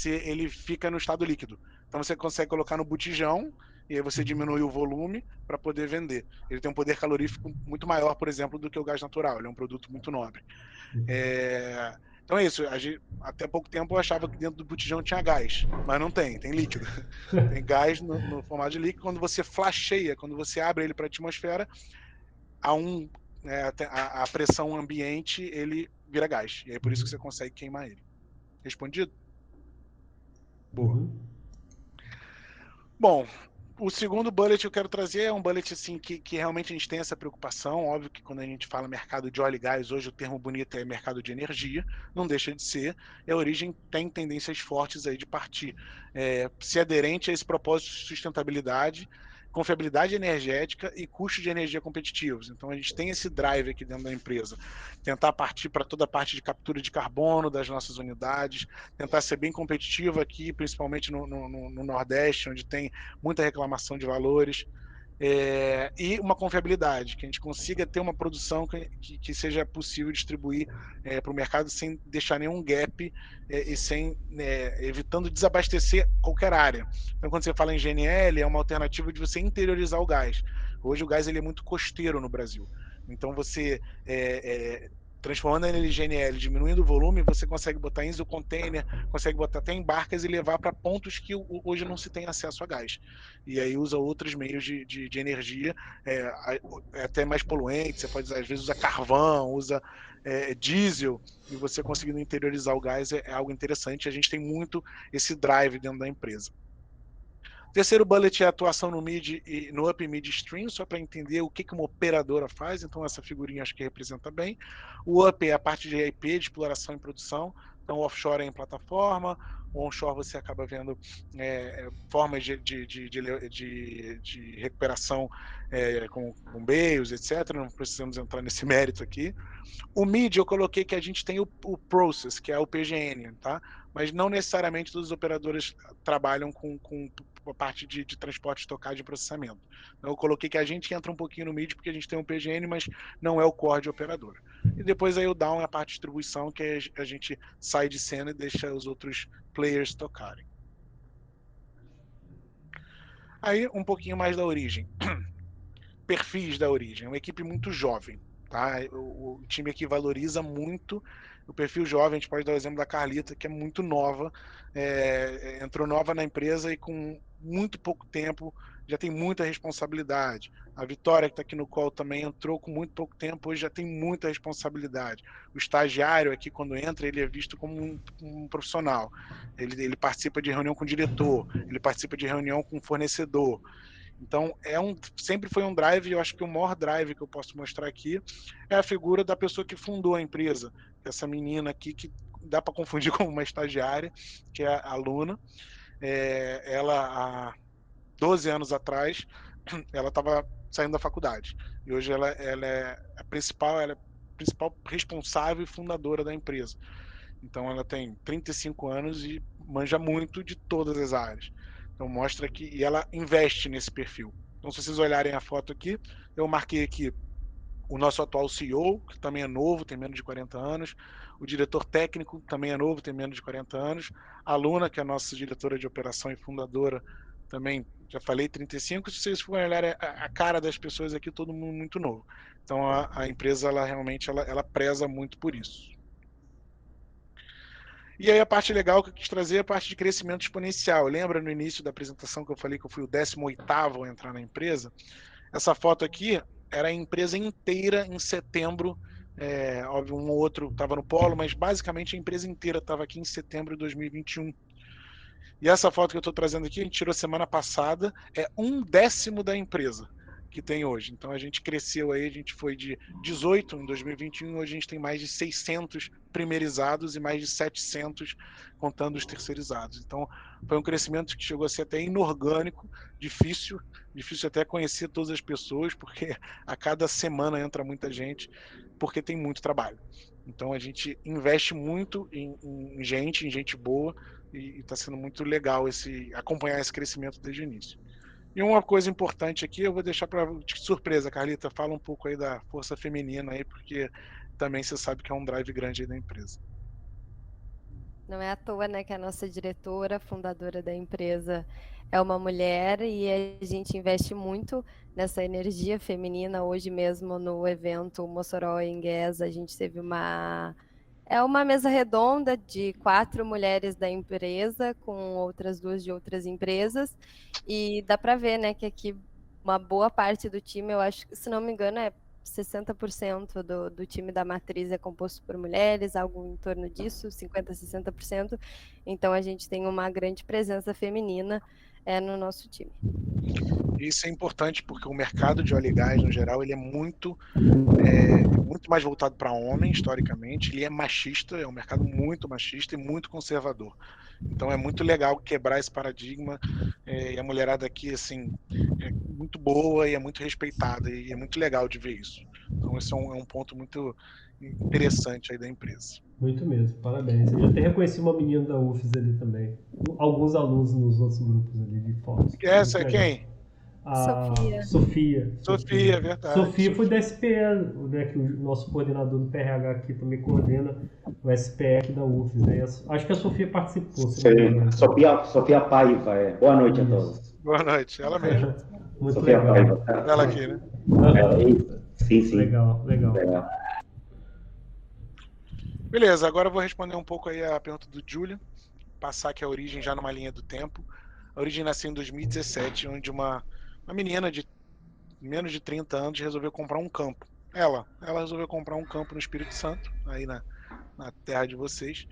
ele fica no estado líquido. Então você consegue colocar no botijão, e aí você diminui o volume para poder vender. Ele tem um poder calorífico muito maior, por exemplo, do que o gás natural. Ele é um produto muito nobre. Então é isso. Até pouco tempo eu achava que dentro do botijão tinha gás, mas não tem líquido. Tem gás no formato de líquido. Quando você flasheia, quando você abre ele para a atmosfera, a pressão ambiente, ele vira gás. E é por isso que você consegue queimar ele. Respondido? Boa. Bom, o segundo bullet que eu quero trazer é um bullet assim, que realmente a gente tem essa preocupação. Óbvio que quando a gente fala mercado de óleo e gás, hoje o termo bonito é mercado de energia, não deixa de ser, e a Origem tem tendências fortes aí de partir, se aderente a esse propósito de sustentabilidade, confiabilidade energética e custo de energia competitivos. Então a gente tem esse drive aqui dentro da empresa, tentar partir para toda a parte de captura de carbono das nossas unidades, tentar ser bem competitivo aqui, principalmente no Nordeste, onde tem muita reclamação de valores, e uma confiabilidade, que a gente consiga ter uma produção que seja possível distribuir para o mercado sem deixar nenhum gap e evitando desabastecer qualquer área. Então, quando você fala em GNL, é uma alternativa de você interiorizar o gás. Hoje o gás ele é muito costeiro no Brasil. Então, você transformando ele em GNL, diminuindo o volume, você consegue botar em isocontainer, consegue botar até em barcas e levar para pontos que hoje não se tem acesso a gás. E aí usa outros meios de energia, até mais poluentes, você pode às vezes usar carvão, usa diesel, e você conseguindo interiorizar o gás é algo interessante. A gente tem muito esse drive dentro da empresa. Terceiro bullet é a atuação no mid e no up midstream, só para entender o que uma operadora faz. Então essa figurinha acho que representa bem. O up é a parte de IP, de exploração e produção. Então o offshore é em plataforma, o onshore você acaba vendo formas de recuperação com bombeiros, etc. Não precisamos entrar nesse mérito aqui. O mid eu coloquei que a gente tem o process, que é o PGN, tá? Mas não necessariamente todos os operadores trabalham com a parte de transporte, estocagem e processamento. Então, eu coloquei que a gente entra um pouquinho no mid porque a gente tem um PGN, mas não é o core de operadora. E depois aí o down é a parte de distribuição, que a gente sai de cena e deixa os outros players tocarem. Aí um pouquinho mais da Origem. Perfis da Origem, uma equipe muito jovem. Tá? O time aqui valoriza muito o perfil jovem. A gente pode dar o exemplo da Carlita, que é muito nova, entrou nova na empresa e com muito pouco tempo já tem muita responsabilidade. A Vitória, que está aqui no call, também entrou com muito pouco tempo, hoje já tem muita responsabilidade. O estagiário aqui, quando entra, ele é visto como um profissional. Ele participa de reunião com o diretor, ele participa de reunião com o fornecedor. Então, sempre foi um drive, eu acho que o maior drive que eu posso mostrar aqui é a figura da pessoa que fundou a empresa, essa menina aqui que dá para confundir com uma estagiária, que é a Luna. Ela, há 12 anos atrás, ela estava saindo da faculdade. E hoje ela é a principal responsável e fundadora da empresa. Então ela tem 35 anos e manja muito de todas as áreas. Então mostra que e ela investe nesse perfil. Então se vocês olharem a foto aqui, eu marquei aqui o nosso atual CEO, que também é novo, tem menos de 40 anos, o diretor técnico também é novo, tem menos de 40 anos, a Luna, que é a nossa diretora de operação e fundadora, também, já falei, 35. Se vocês forem olhar a cara das pessoas aqui, todo mundo muito novo. Então a empresa, ela realmente ela preza muito por isso. E aí a parte legal que eu quis trazer é a parte de crescimento exponencial. Lembra no início da apresentação que eu falei que eu fui o 18º a entrar na empresa? Essa foto aqui era a empresa inteira em setembro. Óbvio, um ou outro estava no polo, mas basicamente a empresa inteira estava aqui em setembro de 2021. E essa foto que eu estou trazendo aqui, a gente tirou semana passada, é 1/10 da empresa que tem hoje. Então a gente cresceu aí, a gente foi de 18 em 2021, hoje a gente tem mais de 600 primeirizados e mais de 700 contando os terceirizados. Então foi um crescimento que chegou a ser até inorgânico, difícil até conhecer todas as pessoas, porque a cada semana entra muita gente, porque tem muito trabalho. Então a gente investe muito em gente boa, e está sendo muito legal acompanhar esse crescimento desde o início. E uma coisa importante aqui, eu vou deixar para de surpresa, Carlita, fala um pouco aí da força feminina aí, porque também você sabe que é um drive grande aí da empresa. Não é à toa, né, que a nossa diretora, fundadora da empresa, é uma mulher e a gente investe muito nessa energia feminina. Hoje mesmo no evento Mossoró em Gués, a gente teve uma mesa redonda de 4 mulheres da empresa com outras 2 de outras empresas e dá para ver, né, que aqui uma boa parte do time, eu acho que, se não me engano, 60% do time da matriz é composto por mulheres, algo em torno disso, 50%, 60%. Então a gente tem uma grande presença feminina no nosso time. Isso é importante porque o mercado de óleo e gás, no geral, ele é muito mais voltado para homem, historicamente. Ele é machista, é um mercado muito machista e muito conservador. Então é muito legal quebrar esse paradigma, e a mulherada aqui, assim, é muito boa e é muito respeitada, e é muito legal de ver isso. Então esse é um ponto muito interessante aí da empresa. Muito mesmo, parabéns. Eu já até reconheci uma menina da UFES ali também. Alguns alunos nos outros grupos ali de fotos. Essa é quem? A Sofia. Sofia, verdade. Sofia foi da SPE, né, que o nosso coordenador do PRH aqui também coordena o SPE aqui da UFES. Né? Acho que a Sofia participou. Sim, Sofia Paiva. Boa noite a todos. Boa noite, ela mesma. Muito Sofia legal. Paiva. Ela aqui, né? Sim. Legal. Beleza, agora eu vou responder um pouco aí a pergunta do Júlio, passar aqui a origem já numa linha do tempo. A origem nasceu em 2017, onde uma menina de menos de 30 anos resolveu comprar um campo. Ela resolveu comprar um campo no Espírito Santo, aí na terra de vocês,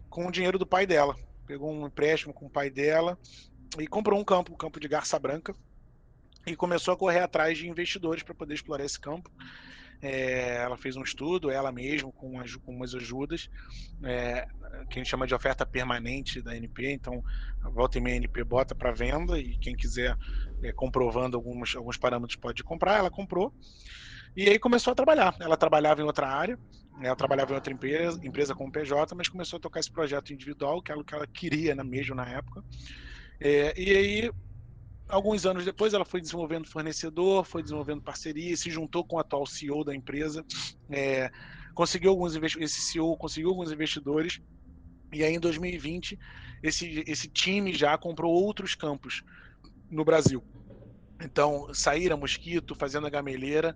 com o dinheiro do pai dela. Pegou um empréstimo com o pai dela e comprou um campo de garça branca, e começou a correr atrás de investidores para poder explorar esse campo. Ela fez um estudo, ela mesma, com umas ajudas, que a gente chama de oferta permanente da ANP. Então, a volta e meia a ANP bota para venda, e quem quiser, comprovando alguns parâmetros, pode comprar. Ela comprou e aí começou a trabalhar. Ela trabalhava em outra área, ela trabalhava em outra empresa como PJ, mas começou a tocar esse projeto individual, que era o que ela queria mesmo na época. E aí, alguns anos depois, ela foi desenvolvendo fornecedor, foi desenvolvendo parceria, se juntou com o atual CEO da empresa, esse CEO conseguiu alguns investidores, e aí em 2020 esse time já comprou outros campos no Brasil. Então, Saíra, Mosquito, Fazenda Gameleira,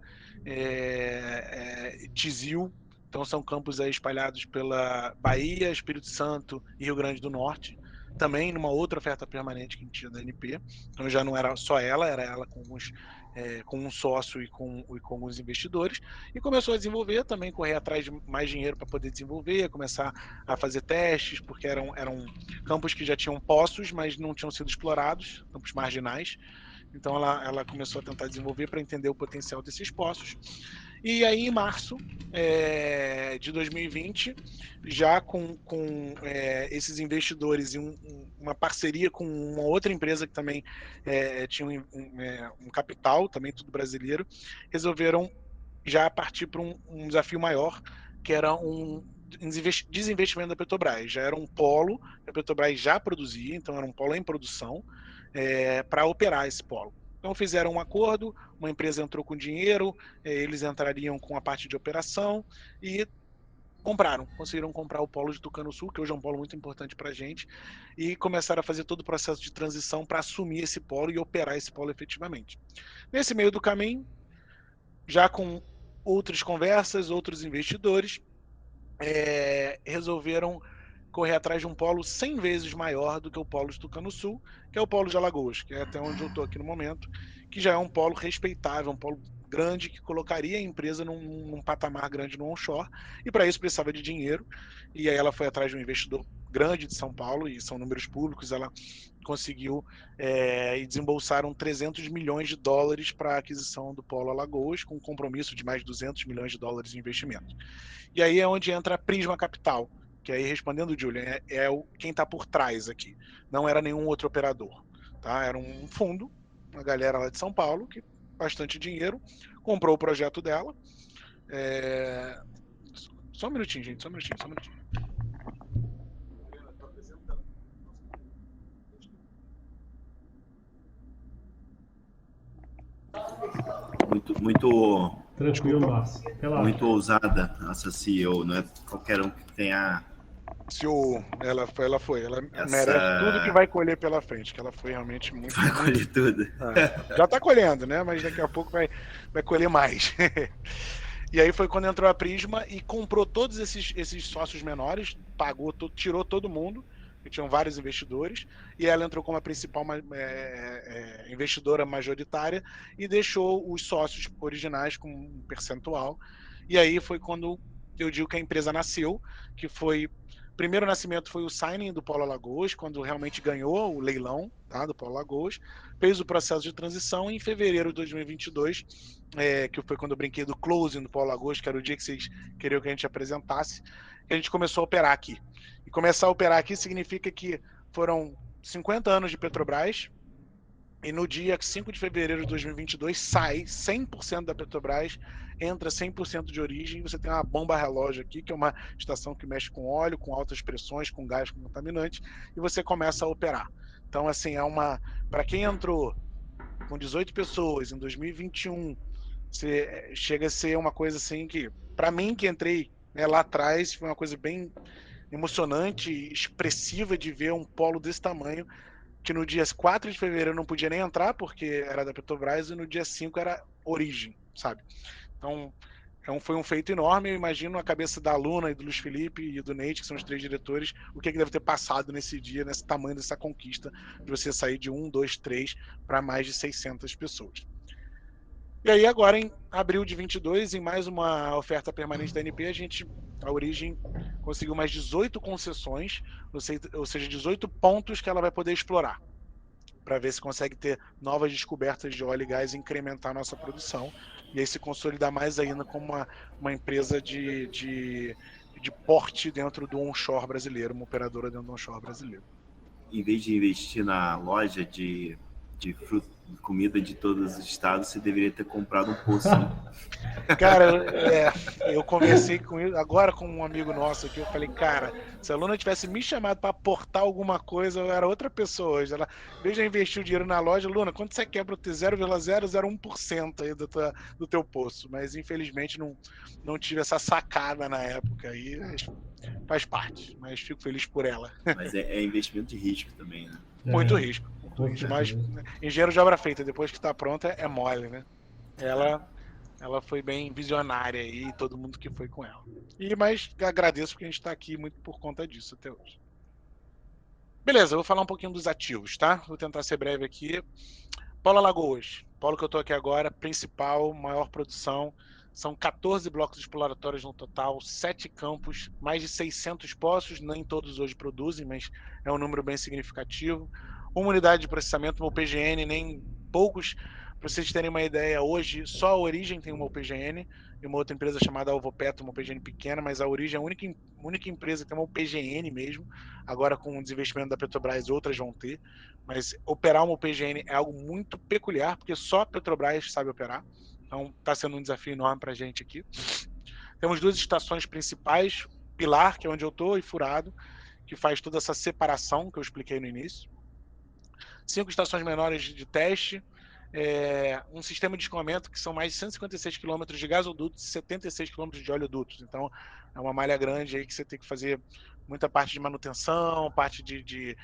Tizil. Então são campos aí espalhados pela Bahia, Espírito Santo e Rio Grande do Norte. Também numa outra oferta permanente que a gente tinha da ANP. Então já não era só ela, era ela com um sócio e com alguns investidores. E começou a desenvolver também, correr atrás de mais dinheiro para poder desenvolver, começar a fazer testes, porque eram campos que já tinham poços, mas não tinham sido explorados, campos marginais. Então ela começou a tentar desenvolver para entender o potencial desses poços. E aí, em março de 2020, já com esses investidores e uma parceria com uma outra empresa que também tinha um capital, também tudo brasileiro, resolveram já partir para um desafio maior, que era um desinvestimento da Petrobras. Já era um polo que a Petrobras já produzia, então era um polo em produção, para operar esse polo. Então fizeram um acordo, uma empresa entrou com dinheiro, eles entrariam com a parte de operação e conseguiram comprar o polo de Tucano-Sul, que hoje é um polo muito importante para a gente, e começaram a fazer todo o processo de transição para assumir esse polo e operar esse polo efetivamente. Nesse meio do caminho, já com outras conversas, outros investidores, resolveram correr atrás de um polo 100 vezes maior do que o polo de Tucano-Sul, que é o polo de Alagoas, que é até onde eu estou aqui no momento, que já é um polo respeitável, um polo grande que colocaria a empresa num patamar grande no onshore, e para isso precisava de dinheiro, e aí ela foi atrás de um investidor grande de São Paulo, e são números públicos, ela conseguiu e desembolsaram 300 milhões de dólares para a aquisição do polo Alagoas, com um compromisso de mais de 200 milhões de dólares de investimento. E aí é onde entra a Prisma Capital, que aí, respondendo o Julian, quem está por trás aqui. Não era nenhum outro operador. Tá? Era um fundo, uma galera lá de São Paulo, que bastante dinheiro, comprou o projeto dela. Só um minutinho, gente, só um minutinho. Muito Tranquilo, Márcio. muito ousada essa CEO, não é qualquer um que tenha. CEO, ela Essa... merece tudo que vai colher pela frente, que ela foi realmente muito. Vai colher tudo. Já está colhendo, né? Mas daqui a pouco vai colher mais. E aí foi quando entrou a Prisma e comprou todos esses sócios menores, pagou, tirou todo mundo, que tinham vários investidores, e ela entrou como a principal investidora majoritária e deixou os sócios originais com um percentual. E aí foi quando eu digo que a empresa nasceu, que foi... Primeiro nascimento foi o signing do Polo Alagoas, quando realmente ganhou o leilão, tá, do Polo Alagoas, fez o processo de transição e em fevereiro de 2022, que foi quando eu brinquei do closing do Polo Alagoas, que era o dia que vocês queriam que a gente apresentasse, que a gente começou a operar aqui. E começar a operar aqui significa que foram 50 anos de Petrobras, e no dia 5 de fevereiro de 2022 sai 100% da Petrobras, entra 100% de origem, você tem uma bomba relógio aqui, que é uma estação que mexe com óleo, com altas pressões, com gás, com contaminante, e você começa a operar. Então, assim, para quem entrou com 18 pessoas em 2021, chega a ser uma coisa assim que, para mim que entrei lá atrás, foi uma coisa bem emocionante, expressiva de ver um polo desse tamanho, que no dia 4 de fevereiro eu não podia nem entrar, porque era da Petrobras, e no dia 5 era origem, sabe? Então, foi um feito enorme. Eu imagino a cabeça da Luna e do Luiz Felipe e do Neite, que são os 3 diretores, o que deve ter passado nesse dia, nesse tamanho dessa conquista, de você sair de 1, 2, 3 para mais de 600 pessoas. E aí agora, em abril de 22, em mais uma oferta permanente da ANP, a Origem conseguiu mais 18 concessões, ou seja, 18 pontos que ela vai poder explorar, para ver se consegue ter novas descobertas de óleo e gás e incrementar a nossa produção, e aí se consolidar mais ainda como uma empresa de porte dentro do onshore brasileiro, uma operadora dentro do onshore brasileiro. Em vez de investir na loja de comida de todos os estados, você deveria ter comprado um poço. Cara, eu conversei agora com um amigo nosso aqui, eu falei, cara, se a Luna tivesse me chamado para aportar alguma coisa, eu era outra pessoa hoje. Ela, em vez de investir o dinheiro na loja, Luna, quanto você quer para ter 0,001% aí do teu poço? Mas infelizmente não tive essa sacada na época aí, faz parte, mas fico feliz por ela. Mas é investimento de risco também, né? Muito risco. Mas engenheiro de obra feita, depois que está pronta, é mole, né? Ela foi bem visionária aí, e todo mundo que foi com ela. Mas agradeço porque a gente está aqui muito por conta disso até hoje. Beleza, eu vou falar um pouquinho dos ativos, tá? Vou tentar ser breve aqui. Polo Alagoas, polo que eu estou aqui agora, principal, maior produção. São 14 blocos exploratórios no total, 7 campos, mais de 600 poços, nem todos hoje produzem, mas é um número bem significativo. Uma unidade de processamento, uma PGN, nem poucos Para vocês terem uma ideia, hoje só a Origem tem uma UPGN e uma outra empresa chamada Alvopetro, uma UPGN pequena, mas a Origem é a única empresa que tem uma UPGN mesmo. Agora, com o desinvestimento da Petrobras, outras vão ter. Mas operar uma UPGN é algo muito peculiar, porque só a Petrobras sabe operar. Então, está sendo um desafio enorme para a gente aqui. Temos 2 estações principais, Pilar, que é onde eu estou, e Furado, que faz toda essa separação que eu expliquei no início. 5 estações menores de teste, um sistema de escoamento que são mais de 156 km de gasodutos e 76 km de oleodutos. Então, é uma malha grande aí que você tem que fazer muita parte de manutenção, parte de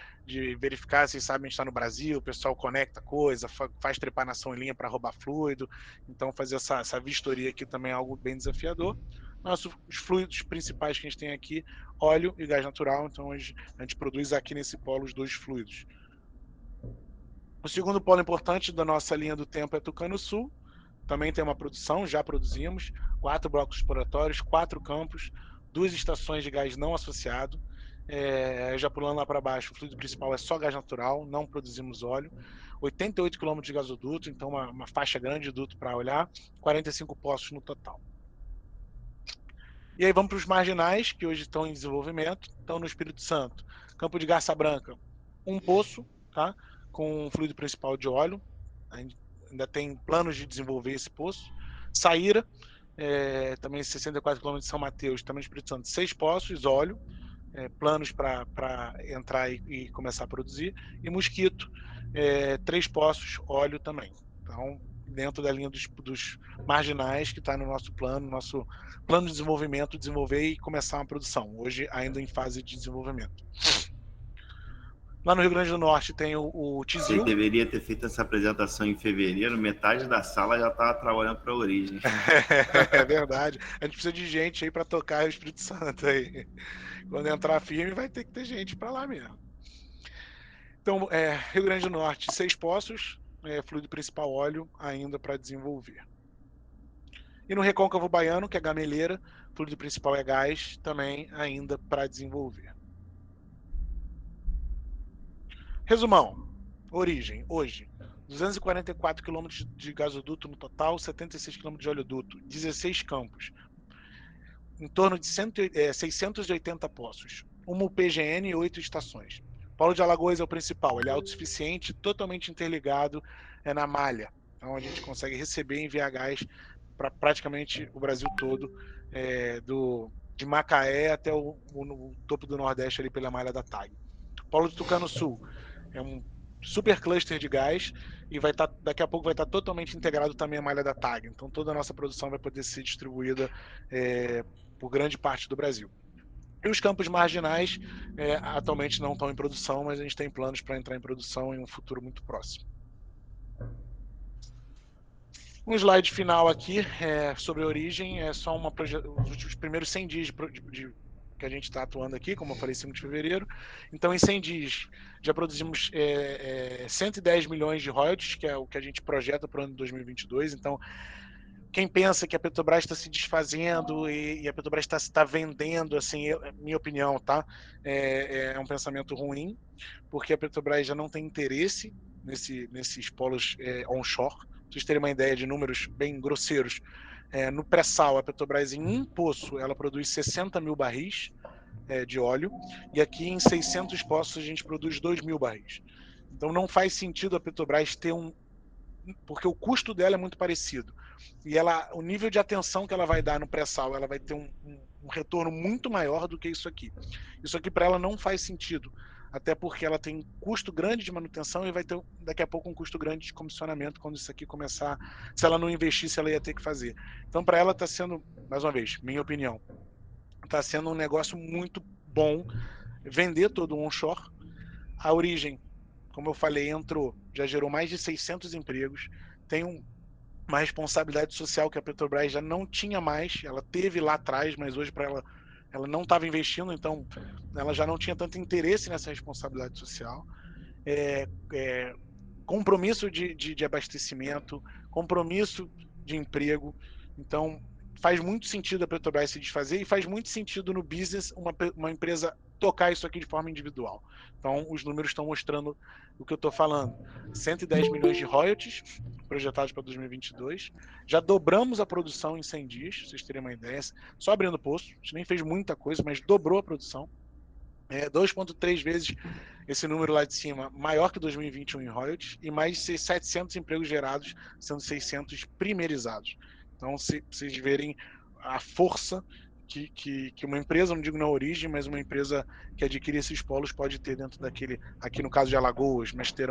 verificar se sabem estar no Brasil, o pessoal conecta coisa, faz trepanação em linha para roubar fluido. Então, fazer essa vistoria aqui também é algo bem desafiador. Os fluidos principais que a gente tem aqui, óleo e gás natural. Então, a gente produz aqui nesse polo os 2 fluidos. O segundo polo importante da nossa linha do tempo é Tucano Sul. Também tem uma produção, já produzimos 4 blocos exploratórios, 4 campos, 2 estações de gás não associado. Já pulando lá para baixo, o fluido principal é só gás natural, não produzimos óleo. 88 km de gasoduto, então uma faixa grande de duto para olhar, 45 poços no total. E aí vamos para os marginais, que hoje estão em desenvolvimento. Então, no Espírito Santo, Campo de Garça Branca, um poço, tá? Com fluido principal de óleo. Ainda tem planos de desenvolver esse poço. Saíra, também 64 km de São Mateus, também no Espírito Santo, 6 poços, óleo, planos para entrar e começar a produzir. E Mosquito, 3 poços, óleo também. Então, dentro da linha dos marginais que está no nosso plano de desenvolvimento, desenvolver e começar uma produção. Hoje, ainda em fase de desenvolvimento. Lá no Rio Grande do Norte tem o Tizil. Você deveria ter feito essa apresentação em fevereiro, metade da sala já estava trabalhando para a Origem. É verdade. A gente precisa de gente aí para tocar o Espírito Santo aí. Quando entrar firme, vai ter que ter gente para lá mesmo. Então, Rio Grande do Norte, 6 poços, fluido principal óleo ainda para desenvolver. E no Recôncavo Baiano, que é Gameleira, fluido principal é gás, também ainda para desenvolver. Resumão. Origem, hoje, 244 km de gasoduto no total, 76 km de oleoduto, 16 campos, em torno de 680 poços, uma UPGN e 8 estações. Polo de Alagoas é o principal, ele é autossuficiente, totalmente interligado na malha. Então a gente consegue receber e enviar gás para praticamente o Brasil todo, de Macaé até o topo do Nordeste ali pela malha da TAG. Polo de Tucano Sul é um super cluster de gás e daqui a pouco vai estar totalmente integrado também a malha da TAG. Então toda a nossa produção vai poder ser distribuída por grande parte do Brasil. E os campos marginais atualmente não estão em produção, mas a gente tem planos para entrar em produção em um futuro muito próximo. Um slide final aqui sobre a Origem, é só os primeiros 100 dias que a gente está atuando aqui, como eu falei, 5 de fevereiro. Então, em 100 dias, já produzimos 110 milhões de royalties, que é o que a gente projeta para o ano de 2022. Então, quem pensa que a Petrobras está se desfazendo e a Petrobras está vendendo, assim, minha opinião, tá? É um pensamento ruim, porque a Petrobras já não tem interesse nesses polos onshore. Para vocês terem uma ideia de números bem grosseiros, no pré-sal, a Petrobras em um poço, ela produz 60 mil barris de óleo, e aqui em 600 poços a gente produz 2 mil barris. Então não faz sentido a Petrobras ter porque o custo dela é muito parecido. E o nível de atenção que ela vai dar no pré-sal, ela vai ter um retorno muito maior do que isso aqui. Isso aqui para ela não faz sentido, até porque ela tem um custo grande de manutenção e vai ter daqui a pouco um custo grande de comissionamento quando isso aqui começar. Se ela não investisse, ela ia ter que fazer. Então para ela está sendo, mais uma vez, minha opinião, está sendo um negócio muito bom vender todo o onshore. A Origem, como eu falei, já gerou mais de 600 empregos, tem uma responsabilidade social que a Petrobras já não tinha mais, ela teve lá atrás, mas hoje para ela não estava investindo, então ela já não tinha tanto interesse nessa responsabilidade social. Compromisso de abastecimento, compromisso de emprego. Então faz muito sentido a Petrobras se desfazer e faz muito sentido no business uma empresa tocar isso aqui de forma individual. Então, os números estão mostrando o que eu estou falando. 110 milhões de royalties projetados para 2022. Já dobramos a produção em 100 dias, pra vocês terem uma ideia. Só abrindo o poço, a gente nem fez muita coisa, mas dobrou a produção. 2,3 vezes esse número lá de cima, maior que 2021 em royalties, e mais de 700 empregos gerados, sendo 600 primerizados. Então, se vocês verem a força que uma empresa, não digo na origem, mas uma empresa que adquire esses polos pode ter dentro daquele, aqui no caso de Alagoas, mas tem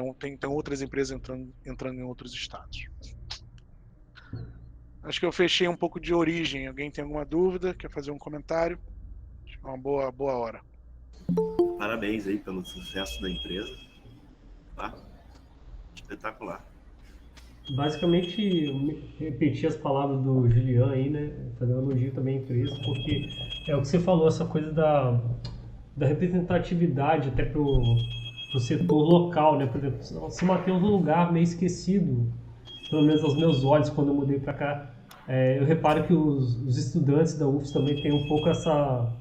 outras empresas entrando em outros estados. Acho que eu fechei um pouco de origem. Alguém tem alguma dúvida? Quer fazer um comentário? Acho que é uma boa hora. Parabéns aí pelo sucesso da empresa. Tá? Espetacular. Basicamente, repetir as palavras do Julian aí, né? Fazer um elogio também à empresa, porque é o que você falou, essa coisa da representatividade até pro setor local, né? Por exemplo, São Mateus é um lugar meio esquecido, pelo menos aos meus olhos, quando eu mudei para cá. Eu reparo que os estudantes da UFS também têm um pouco essa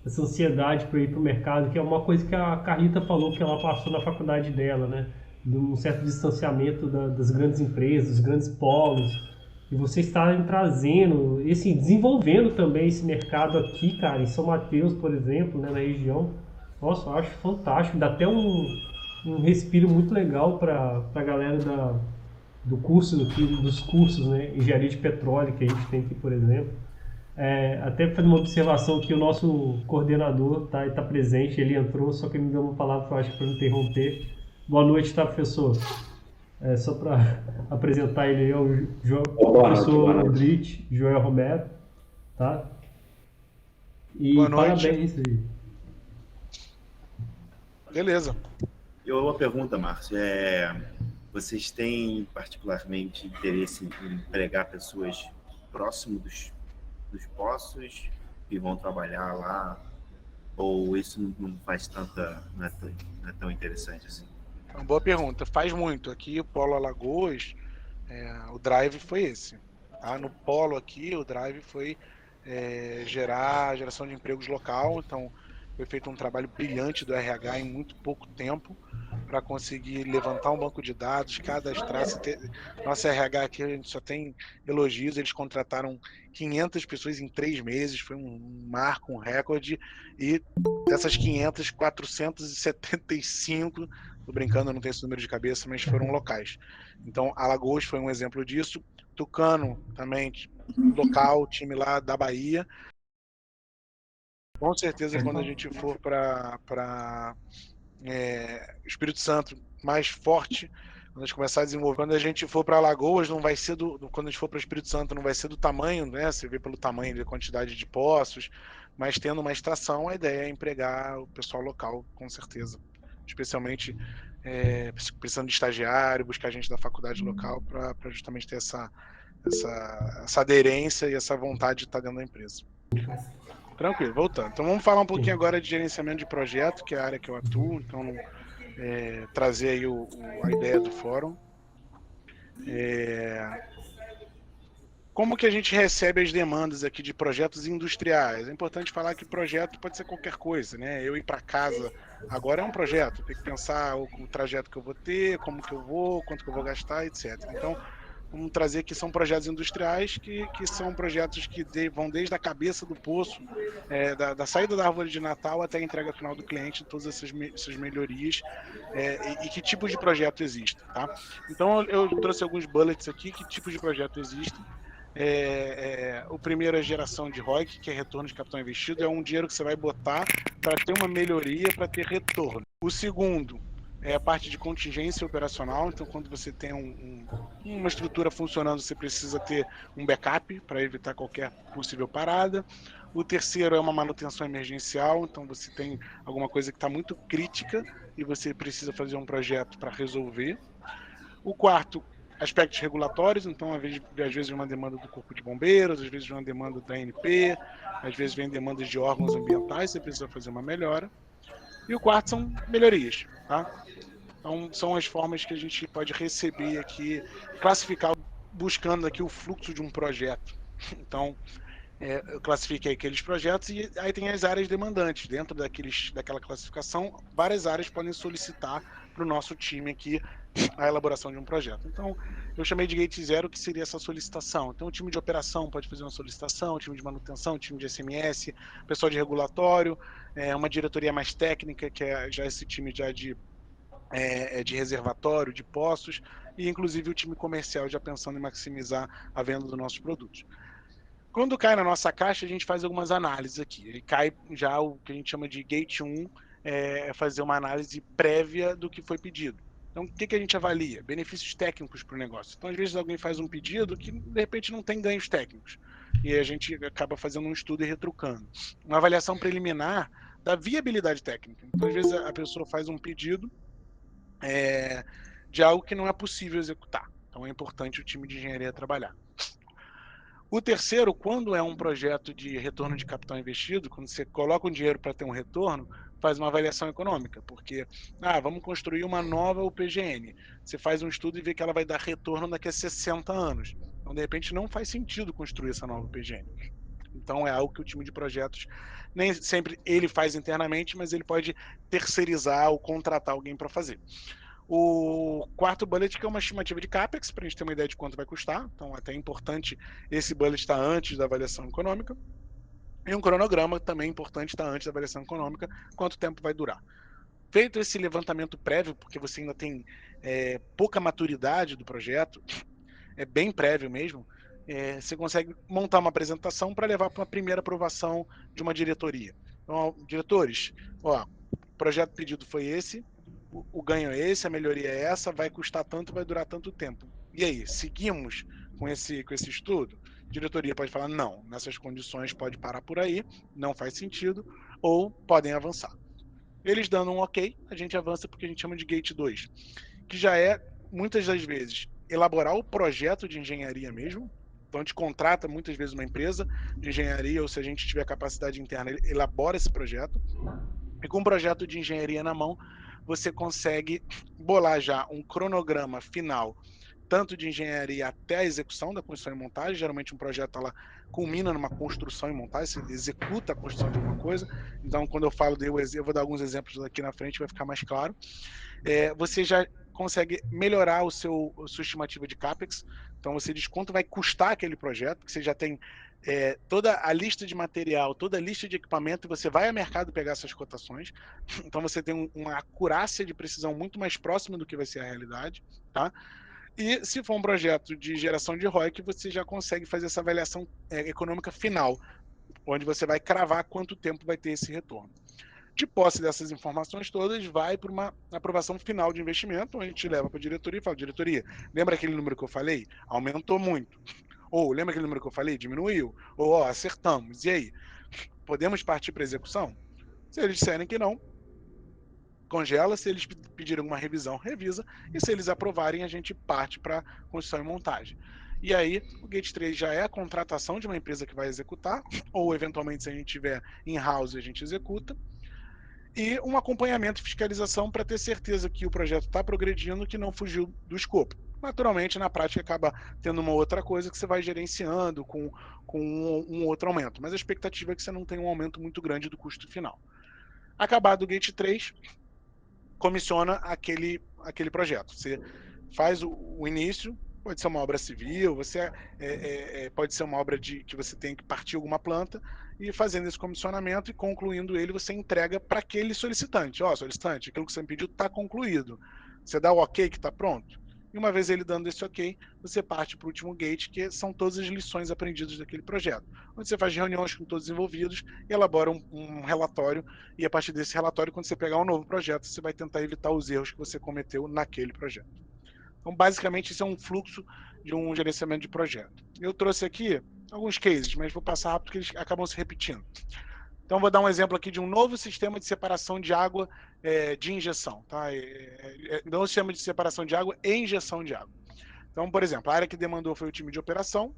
ansiedade para ir para o mercado, que é uma coisa que a Carlita falou que ela passou na faculdade dela, né? De um certo distanciamento das grandes empresas, dos grandes polos, e vocês estarem trazendo, desenvolvendo também esse mercado aqui, cara, em São Mateus, por exemplo, né, na região. Nossa, eu acho fantástico, dá até um respiro muito legal para a galera do curso aqui, dos cursos, né, engenharia de petróleo que a gente tem aqui, por exemplo. Até fazer uma observação que o nosso coordenador tá presente, ele entrou, só que ele me deu uma palavra, eu acho, para não interromper. Boa noite, tá, professor? Só para apresentar ele aí, é o professor Rodrigues, Joel Romero, tá? E boa noite. Parabéns aí. Beleza. Eu uma pergunta, Márcio. Vocês têm particularmente interesse em empregar pessoas próximo dos poços que vão trabalhar lá? Ou isso não faz não é tão interessante assim? Uma boa pergunta. Faz muito. Aqui, o Polo Alagoas, o drive foi esse. Tá? No Polo aqui, o drive foi geração de empregos local. Então, foi feito um trabalho brilhante do RH em muito pouco tempo para conseguir levantar um banco de dados, cadastrar. Nossa RH aqui, a gente só tem elogios. Eles contrataram 500 pessoas em 3 meses. Foi um marco, um recorde. E dessas 500, 475... Tô brincando, eu não tenho esse número de cabeça, mas foram locais. Então, Alagoas foi um exemplo disso. Tucano também, local, time lá da Bahia. Com certeza, quando a gente for para Espírito Santo, mais forte, quando a gente começar a desenvolver, quando a gente for para Alagoas, não vai ser quando a gente for para Espírito Santo, não vai ser do tamanho, né? Você vê pelo tamanho da quantidade de poços, mas tendo uma estação, a ideia é empregar o pessoal local, com certeza. Especialmente precisando de estagiário, buscar gente da faculdade local para justamente ter essa aderência e essa vontade de estar dentro da empresa. Tranquilo, voltando. Então vamos falar um pouquinho agora de gerenciamento de projeto, que é a área que eu atuo. Então, trazer aí a ideia do fórum. Como que a gente recebe as demandas aqui de projetos industriais? É importante falar que projeto pode ser qualquer coisa, né? Eu ir para casa agora é um projeto, tem que pensar o trajeto que eu vou ter, como que eu vou, quanto que eu vou gastar, etc. Então, vamos trazer que são projetos industriais que são projetos que vão desde a cabeça do poço, da saída da árvore de Natal até a entrega final do cliente, todas essas melhorias, e que tipos de projeto existem, tá? Então, eu trouxe alguns bullets aqui, que tipos de projeto existem. O primeiro é geração de ROIC, que é retorno de capital investido, é um dinheiro que você vai botar para ter uma melhoria, para ter retorno. O segundo é a parte de contingência operacional. Então, quando você tem uma estrutura funcionando, você precisa ter um backup para evitar qualquer possível parada. O terceiro é uma manutenção emergencial. Então, você tem alguma coisa que está muito crítica e você precisa fazer um projeto para resolver. O quarto, aspectos regulatórios. Então, às vezes vem uma demanda do Corpo de Bombeiros, às vezes vem uma demanda da ANP, às vezes vem demandas de órgãos ambientais, você precisa fazer uma melhora. E o quarto são melhorias, tá? Então, são as formas que a gente pode receber aqui, classificar, buscando aqui o fluxo de um projeto. Então, eu classifiquei aqueles projetos e aí tem as áreas demandantes. Dentro daquela classificação, várias áreas podem solicitar para o nosso time aqui a elaboração de um projeto. Então, eu chamei de Gate Zero, que seria essa solicitação. Então, o time de operação pode fazer uma solicitação, o time de manutenção, o time de SMS, pessoal de regulatório, uma diretoria mais técnica, que é já esse time já de reservatório, de postos, e inclusive o time comercial já pensando em maximizar a venda dos nossos produtos. Quando cai na nossa caixa, a gente faz algumas análises aqui. Ele cai já o que a gente chama de Gate 1, fazer uma análise prévia do que foi pedido. Então, o que a gente avalia? Benefícios técnicos para o negócio. Então, às vezes, alguém faz um pedido que, de repente, não tem ganhos técnicos. E a gente acaba fazendo um estudo e retrucando. Uma avaliação preliminar da viabilidade técnica. Então, às vezes, a pessoa faz um pedido de algo que não é possível executar. Então, é importante o time de engenharia trabalhar. O terceiro, quando é um projeto de retorno de capital investido, quando você coloca um dinheiro para ter um retorno, faz uma avaliação econômica, porque vamos construir uma nova UPGN. Você faz um estudo e vê que ela vai dar retorno daqui a 60 anos. Então, de repente, não faz sentido construir essa nova UPGN. Então, é algo que o time de projetos, nem sempre ele faz internamente, mas ele pode terceirizar ou contratar alguém para fazer. O quarto bullet, que é uma estimativa de CAPEX, para a gente ter uma ideia de quanto vai custar. Então, até é importante esse bullet estar antes da avaliação econômica. E um cronograma também importante estar antes da avaliação econômica, quanto tempo vai durar. Feito esse levantamento prévio, porque você ainda tem pouca maturidade do projeto, é bem prévio mesmo, você consegue montar uma apresentação para levar para uma primeira aprovação de uma diretoria. Então, diretores, o projeto pedido foi esse, o ganho é esse, a melhoria é essa, vai custar tanto, vai durar tanto tempo. E aí, seguimos com esse estudo? A diretoria pode falar, não, nessas condições pode parar por aí, não faz sentido, ou podem avançar. Eles dando um ok, a gente avança porque a gente chama de Gate 2, que já é, muitas das vezes, elaborar o projeto de engenharia mesmo. Então, a gente contrata muitas vezes uma empresa de engenharia, ou se a gente tiver capacidade interna, ele elabora esse projeto. E com um projeto de engenharia na mão, você consegue bolar já um cronograma final, tanto de engenharia até a execução da construção e montagem. Geralmente um projeto ela culmina numa construção e montagem, você executa a construção de alguma coisa. Então, quando eu falo eu vou dar alguns exemplos aqui na frente, vai ficar mais claro. Você já consegue melhorar a sua estimativa de CAPEX. Então, você diz quanto vai custar aquele projeto, que você já tem toda a lista de material, toda a lista de equipamento, e você vai ao mercado pegar essas cotações. Então, você tem uma acurácia de precisão muito mais próxima do que vai ser a realidade, tá? E se for um projeto de geração de ROIC, você já consegue fazer essa avaliação econômica final, onde você vai cravar quanto tempo vai ter esse retorno. De posse dessas informações todas, vai para uma aprovação final de investimento, onde a gente leva para a diretoria e fala, diretoria, lembra aquele número que eu falei? Aumentou muito. Ou lembra aquele número que eu falei? Diminuiu. Ou acertamos. E aí? Podemos partir para a execução? Se eles disserem que não, congela. Se eles pedirem uma revisão, revisa. E se eles aprovarem, a gente parte para construção e montagem. E aí, o Gate 3 já é a contratação de uma empresa que vai executar, ou eventualmente, se a gente tiver in-house, a gente executa. E um acompanhamento e fiscalização para ter certeza que o projeto está progredindo, que não fugiu do escopo. Naturalmente, na prática, acaba tendo uma outra coisa que você vai gerenciando com um outro aumento. Mas a expectativa é que você não tenha um aumento muito grande do custo final. Acabado o Gate 3, comissiona aquele projeto. Você faz o início, pode ser uma obra civil, pode ser uma obra que você tem que partir alguma planta, e fazendo esse comissionamento e concluindo ele, você entrega para aquele solicitante. Solicitante, aquilo que você me pediu está concluído. Você dá o ok que está pronto. E uma vez ele dando esse ok, você parte para o último gate, que são todas as lições aprendidas daquele projeto. Onde você faz reuniões com todos os envolvidos e elabora um relatório, e a partir desse relatório, quando você pegar um novo projeto, você vai tentar evitar os erros que você cometeu naquele projeto. Então, basicamente, isso é um fluxo de um gerenciamento de projeto. Eu trouxe aqui alguns cases, mas vou passar rápido porque eles acabam se repetindo. Então, vou dar um exemplo aqui de um novo sistema de separação de água de injeção. Tá? Não sistema de separação de água e injeção de água. Então, por exemplo, a área que demandou foi o time de operação.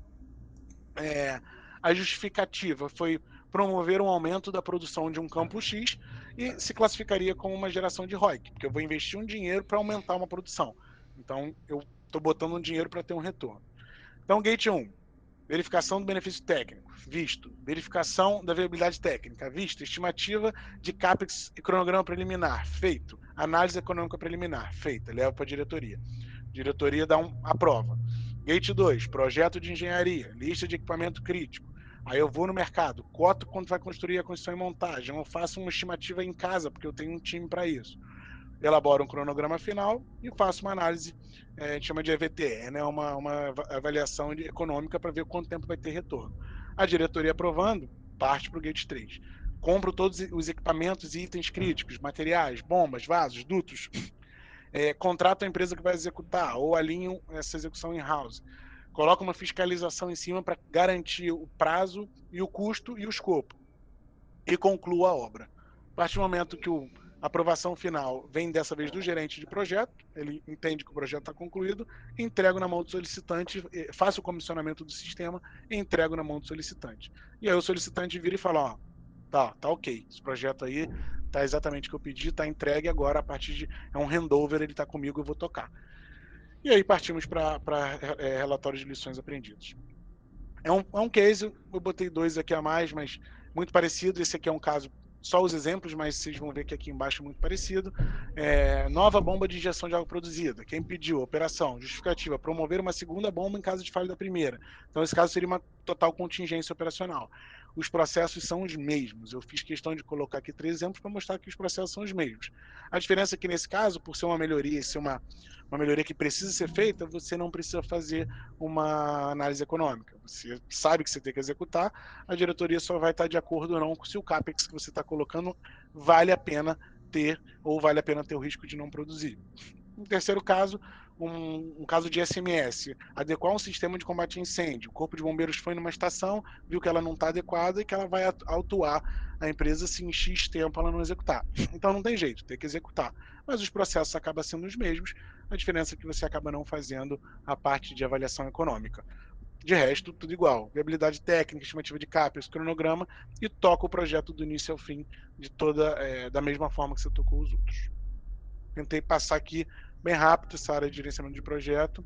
A justificativa foi promover um aumento da produção de um campo X e se classificaria como uma geração de ROIC, porque eu vou investir um dinheiro para aumentar uma produção. Então, eu estou botando um dinheiro para ter um retorno. Então, Gate 1, verificação do benefício técnico, visto. Verificação da viabilidade técnica, visto. Estimativa de CAPEX e cronograma preliminar, feito. Análise econômica preliminar, feita. Leva para a diretoria. Diretoria dá aprova. Gate 2, projeto de engenharia, lista de equipamento crítico. Aí eu vou no mercado, coto quando vai construir a construção e montagem, eu faço uma estimativa em casa, porque eu tenho um time para isso. Elaboro um cronograma final e faço uma análise, a gente chama de EVT, né? uma avaliação econômica para ver quanto tempo vai ter retorno. A diretoria aprovando, parte para o Gate 3. Compro todos os equipamentos e itens críticos, materiais, bombas, vasos, dutos, contrato a empresa que vai executar ou alinho essa execução in-house. Coloco uma fiscalização em cima para garantir o prazo e o custo e o escopo. E concluo a obra. A partir do momento que a aprovação final vem dessa vez do gerente de projeto, ele entende que o projeto está concluído, entrego na mão do solicitante, faço o comissionamento do sistema e entrego na mão do solicitante. E aí o solicitante vira e fala, tá ok, esse projeto aí tá exatamente o que eu pedi, tá entregue agora, a partir de... é um handover, ele tá comigo, eu vou tocar. E aí partimos para relatório de lições aprendidas. É um case, eu botei 2 aqui a mais, mas muito parecido. Esse aqui é um caso, só os exemplos, mas vocês vão ver que aqui embaixo é muito parecido. Nova bomba de injeção de água produzida. Quem pediu? Operação. Justificativa. Promover uma segunda bomba em caso de falha da primeira. Então, esse caso seria uma total contingência operacional. Os processos são os mesmos. Eu fiz questão de colocar aqui 3 exemplos para mostrar que os processos são os mesmos. A diferença é que, nesse caso, por ser uma melhoria e ser uma melhoria que precisa ser feita, você não precisa fazer uma análise econômica. Você sabe que você tem que executar, a diretoria só vai estar de acordo ou não com se o CAPEX que você está colocando vale a pena ter ou vale a pena ter o risco de não produzir. No terceiro caso, um caso de SMS, adequar um sistema de combate a incêndio. O corpo de bombeiros foi numa estação, viu que ela não está adequada e que ela vai autuar a empresa se em X tempo ela não executar. Então não tem jeito, tem que executar. Mas os processos acabam sendo os mesmos, a diferença é que você acaba não fazendo a parte de avaliação econômica. De resto, tudo igual. Viabilidade técnica, estimativa de CAPEX, cronograma, e toca o projeto do início ao fim da mesma forma que você tocou os outros. Tentei passar aqui bem rápido essa área de gerenciamento de projeto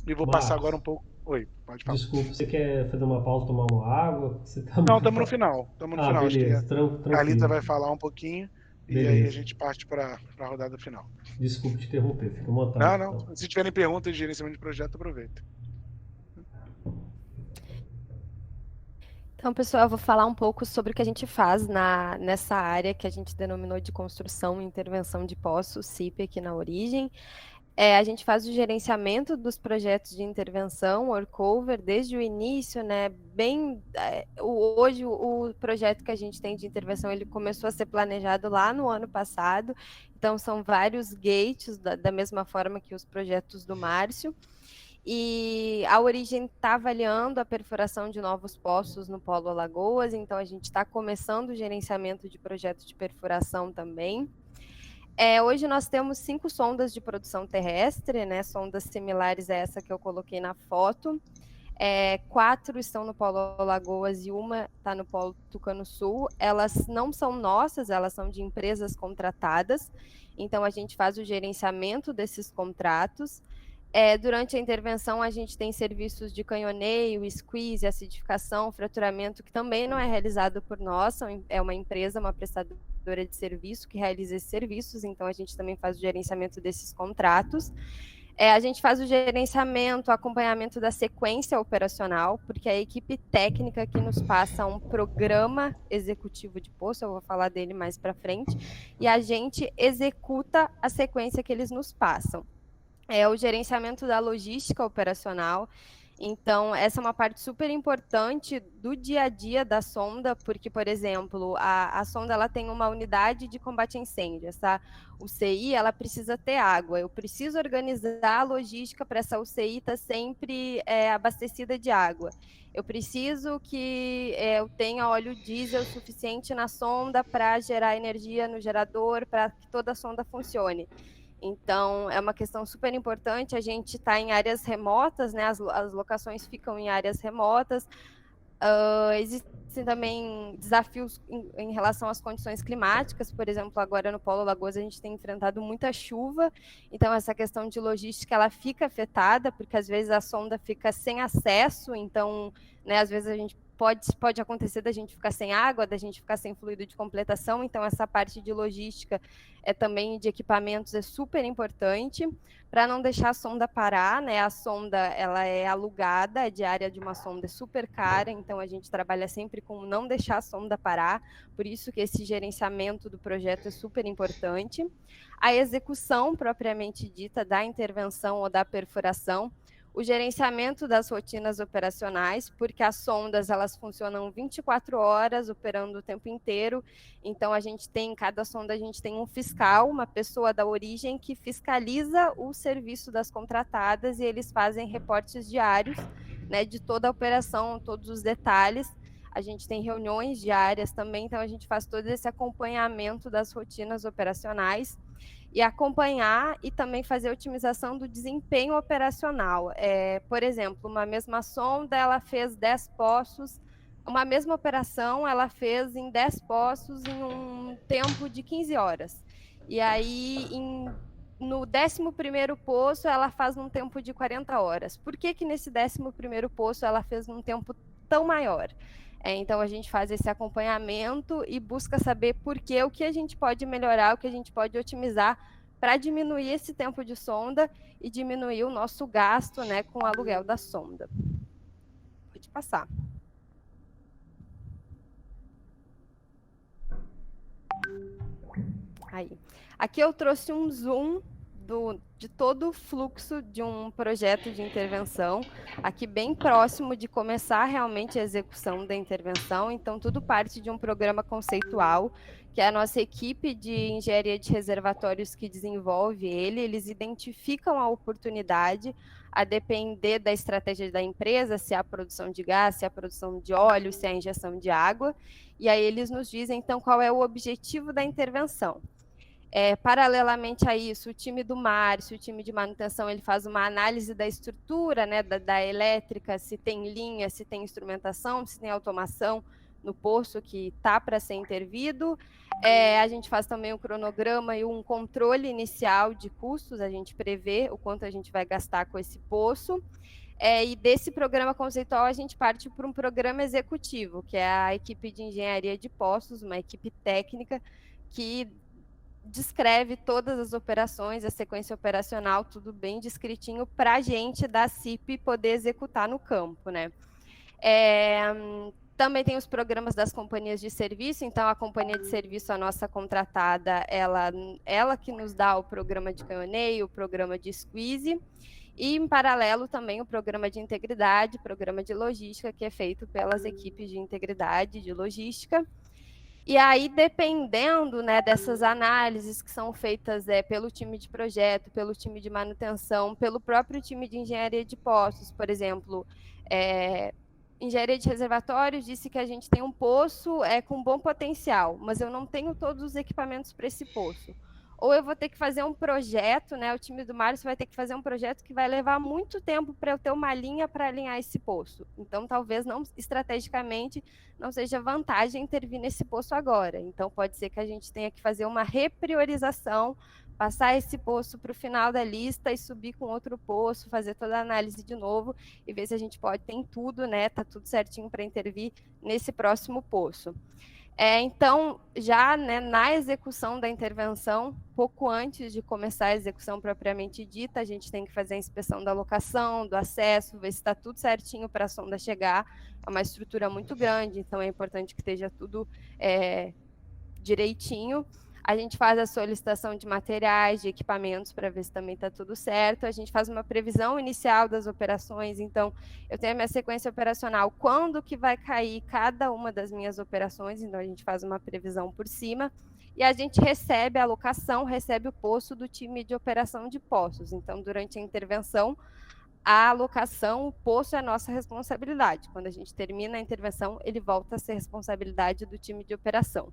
e vou passar agora um pouco... Oi, pode falar. Desculpa, você quer fazer uma pausa, tomar uma água? Você tá Não, estamos no final. Beleza, Acho que a Carlita vai falar um pouquinho. Beleza. E aí a gente parte para a rodada final. Desculpa te interromper, fica à vontade. Não. Então. Se tiverem perguntas de gerenciamento de projeto, aproveita. Então, pessoal, eu vou falar um pouco sobre o que a gente faz nessa área que a gente denominou de construção e intervenção de poços, CIP, aqui na Origem. A gente faz o gerenciamento dos projetos de intervenção, workover, desde o início, né? Hoje, o projeto que a gente tem de intervenção, ele começou a ser planejado lá no ano passado, então são vários gates, da mesma forma que os projetos do Márcio. E a Origem está avaliando a perfuração de novos poços no Polo Alagoas, então a gente está começando o gerenciamento de projetos de perfuração também. Hoje nós temos 5 sondas de produção terrestre, né, sondas similares a essa que eu coloquei na foto. 4 estão no Polo Alagoas e uma está no Polo Tucano Sul. Elas não são nossas, elas são de empresas contratadas, então a gente faz o gerenciamento desses contratos. Durante a intervenção, a gente tem serviços de canhoneio, squeeze, acidificação, fraturamento, que também não é realizado por nós, é uma empresa, uma prestadora de serviço que realiza esses serviços, então a gente também faz o gerenciamento desses contratos. A gente faz o gerenciamento, acompanhamento da sequência operacional, porque a equipe técnica que nos passa um programa executivo de poço, eu vou falar dele mais para frente, e a gente executa a sequência que eles nos passam. O gerenciamento da logística operacional. Então, essa é uma parte super importante do dia a dia da sonda, porque, por exemplo, a sonda ela tem uma unidade de combate a incêndio. Essa UCI ela precisa ter água. Eu preciso organizar a logística para essa UCI estar sempre abastecida de água. Eu preciso que eu tenha óleo diesel suficiente na sonda para gerar energia no gerador, para que toda a sonda funcione. Então, é uma questão super importante, a gente está em áreas remotas, né? As locações ficam em áreas remotas, Existem também desafios em relação às condições climáticas, por exemplo, agora no Polo Lagoas a gente tem enfrentado muita chuva, então essa questão de logística ela fica afetada, porque às vezes a sonda fica sem acesso, então, né, às vezes a gente pode acontecer da gente ficar sem água, da gente ficar sem fluido de completação, então essa parte de logística também de equipamentos é super importante, para não deixar a sonda parar, né? A sonda ela é alugada, a diária de uma sonda é super cara, então a gente trabalha sempre com não deixar a sonda parar, por isso que esse gerenciamento do projeto é super importante. A execução propriamente dita da intervenção ou da perfuração, o gerenciamento das rotinas operacionais, porque as sondas elas funcionam 24 horas, operando o tempo inteiro, então em cada sonda a gente tem um fiscal, uma pessoa da origem que fiscaliza o serviço das contratadas e eles fazem reportes diários, né, de toda a operação, todos os detalhes. A gente tem reuniões diárias também, então a gente faz todo esse acompanhamento das rotinas operacionais e acompanhar e também fazer otimização do desempenho operacional. Por exemplo, uma mesma sonda, ela fez 10 poços, uma mesma operação, ela fez em 10 poços em um tempo de 15 horas. E aí, no 11º poço, ela faz num tempo de 40 horas. Por que nesse 11º poço ela fez num tempo tão maior? Então, a gente faz esse acompanhamento e busca saber o que a gente pode melhorar, o que a gente pode otimizar para diminuir esse tempo de sonda e diminuir o nosso gasto, né, com o aluguel da sonda. Pode passar. Aí. Aqui eu trouxe um zoom de todo o fluxo de um projeto de intervenção, aqui bem próximo de começar realmente a execução da intervenção, então tudo parte de um programa conceitual, que é a nossa equipe de engenharia de reservatórios que desenvolve ele, eles identificam a oportunidade, a depender da estratégia da empresa, se é a produção de gás, se é a produção de óleo, se é a injeção de água, e aí eles nos dizem, então, qual é o objetivo da intervenção. Paralelamente a isso, o time do Márcio, o time de manutenção, ele faz uma análise da estrutura, né, da elétrica, se tem linha, se tem instrumentação, se tem automação no poço que está para ser intervido. A gente faz também um cronograma e um controle inicial de custos, a gente prevê o quanto a gente vai gastar com esse poço. E desse programa conceitual a gente parte para um programa executivo, que é a equipe de engenharia de poços, uma equipe técnica que descreve todas as operações, a sequência operacional, tudo bem descritinho para a gente da CIP poder executar no campo, né? Também tem os programas das companhias de serviço, então a companhia de serviço, a nossa contratada, ela que nos dá o programa de canhoneio, o programa de squeeze, e em paralelo também o programa de integridade, programa de logística, que é feito pelas equipes de integridade, de logística. E aí, dependendo, né, dessas análises que são feitas pelo time de projeto, pelo time de manutenção, pelo próprio time de engenharia de poços, por exemplo, engenharia de reservatórios disse que a gente tem um poço com bom potencial, mas eu não tenho todos os equipamentos para esse poço. Ou eu vou ter que fazer um projeto, né? O time do Márcio vai ter que fazer um projeto que vai levar muito tempo para eu ter uma linha para alinhar esse poço. Então, talvez não estrategicamente não seja vantagem intervir nesse poço agora. Então, pode ser que a gente tenha que fazer uma repriorização, passar esse poço para o final da lista e subir com outro poço, fazer toda a análise de novo e ver se a gente pode, tem tudo, né? Tá tudo certinho para intervir nesse próximo poço. Então, já, né, na execução da intervenção, pouco antes de começar a execução propriamente dita, a gente tem que fazer a inspeção da locação, do acesso, ver se está tudo certinho para a sonda chegar. É uma estrutura muito grande, então é importante que esteja tudo direitinho. A gente faz a solicitação de materiais, de equipamentos, para ver se também está tudo certo. A gente faz uma previsão inicial das operações. Então, eu tenho a minha sequência operacional, quando que vai cair cada uma das minhas operações. Então, a gente faz uma previsão por cima. E a gente recebe a alocação, recebe o poço do time de operação de poços. Então, durante a intervenção, a alocação, o poço é nossa responsabilidade. Quando a gente termina a intervenção, ele volta a ser responsabilidade do time de operação.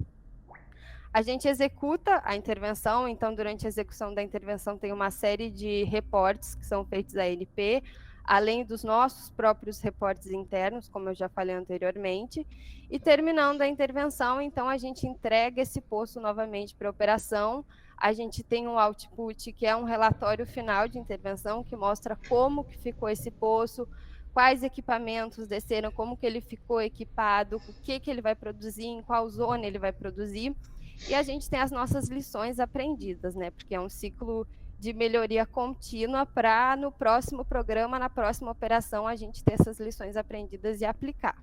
A gente executa a intervenção, então, durante a execução da intervenção, tem uma série de reportes que são feitos à ANP. além dos nossos próprios reportes internos, como eu já falei anteriormente, e terminando a intervenção, então a gente entrega esse poço novamente para a operação. A gente tem um output, que é um relatório final de intervenção, que mostra como que ficou esse poço, quais equipamentos desceram, como que ele ficou equipado, o que ele vai produzir, em qual zona ele vai produzir. E a gente tem as nossas lições aprendidas, né? Porque é um ciclo de melhoria contínua para no próximo programa, na próxima operação, a gente ter essas lições aprendidas e aplicar.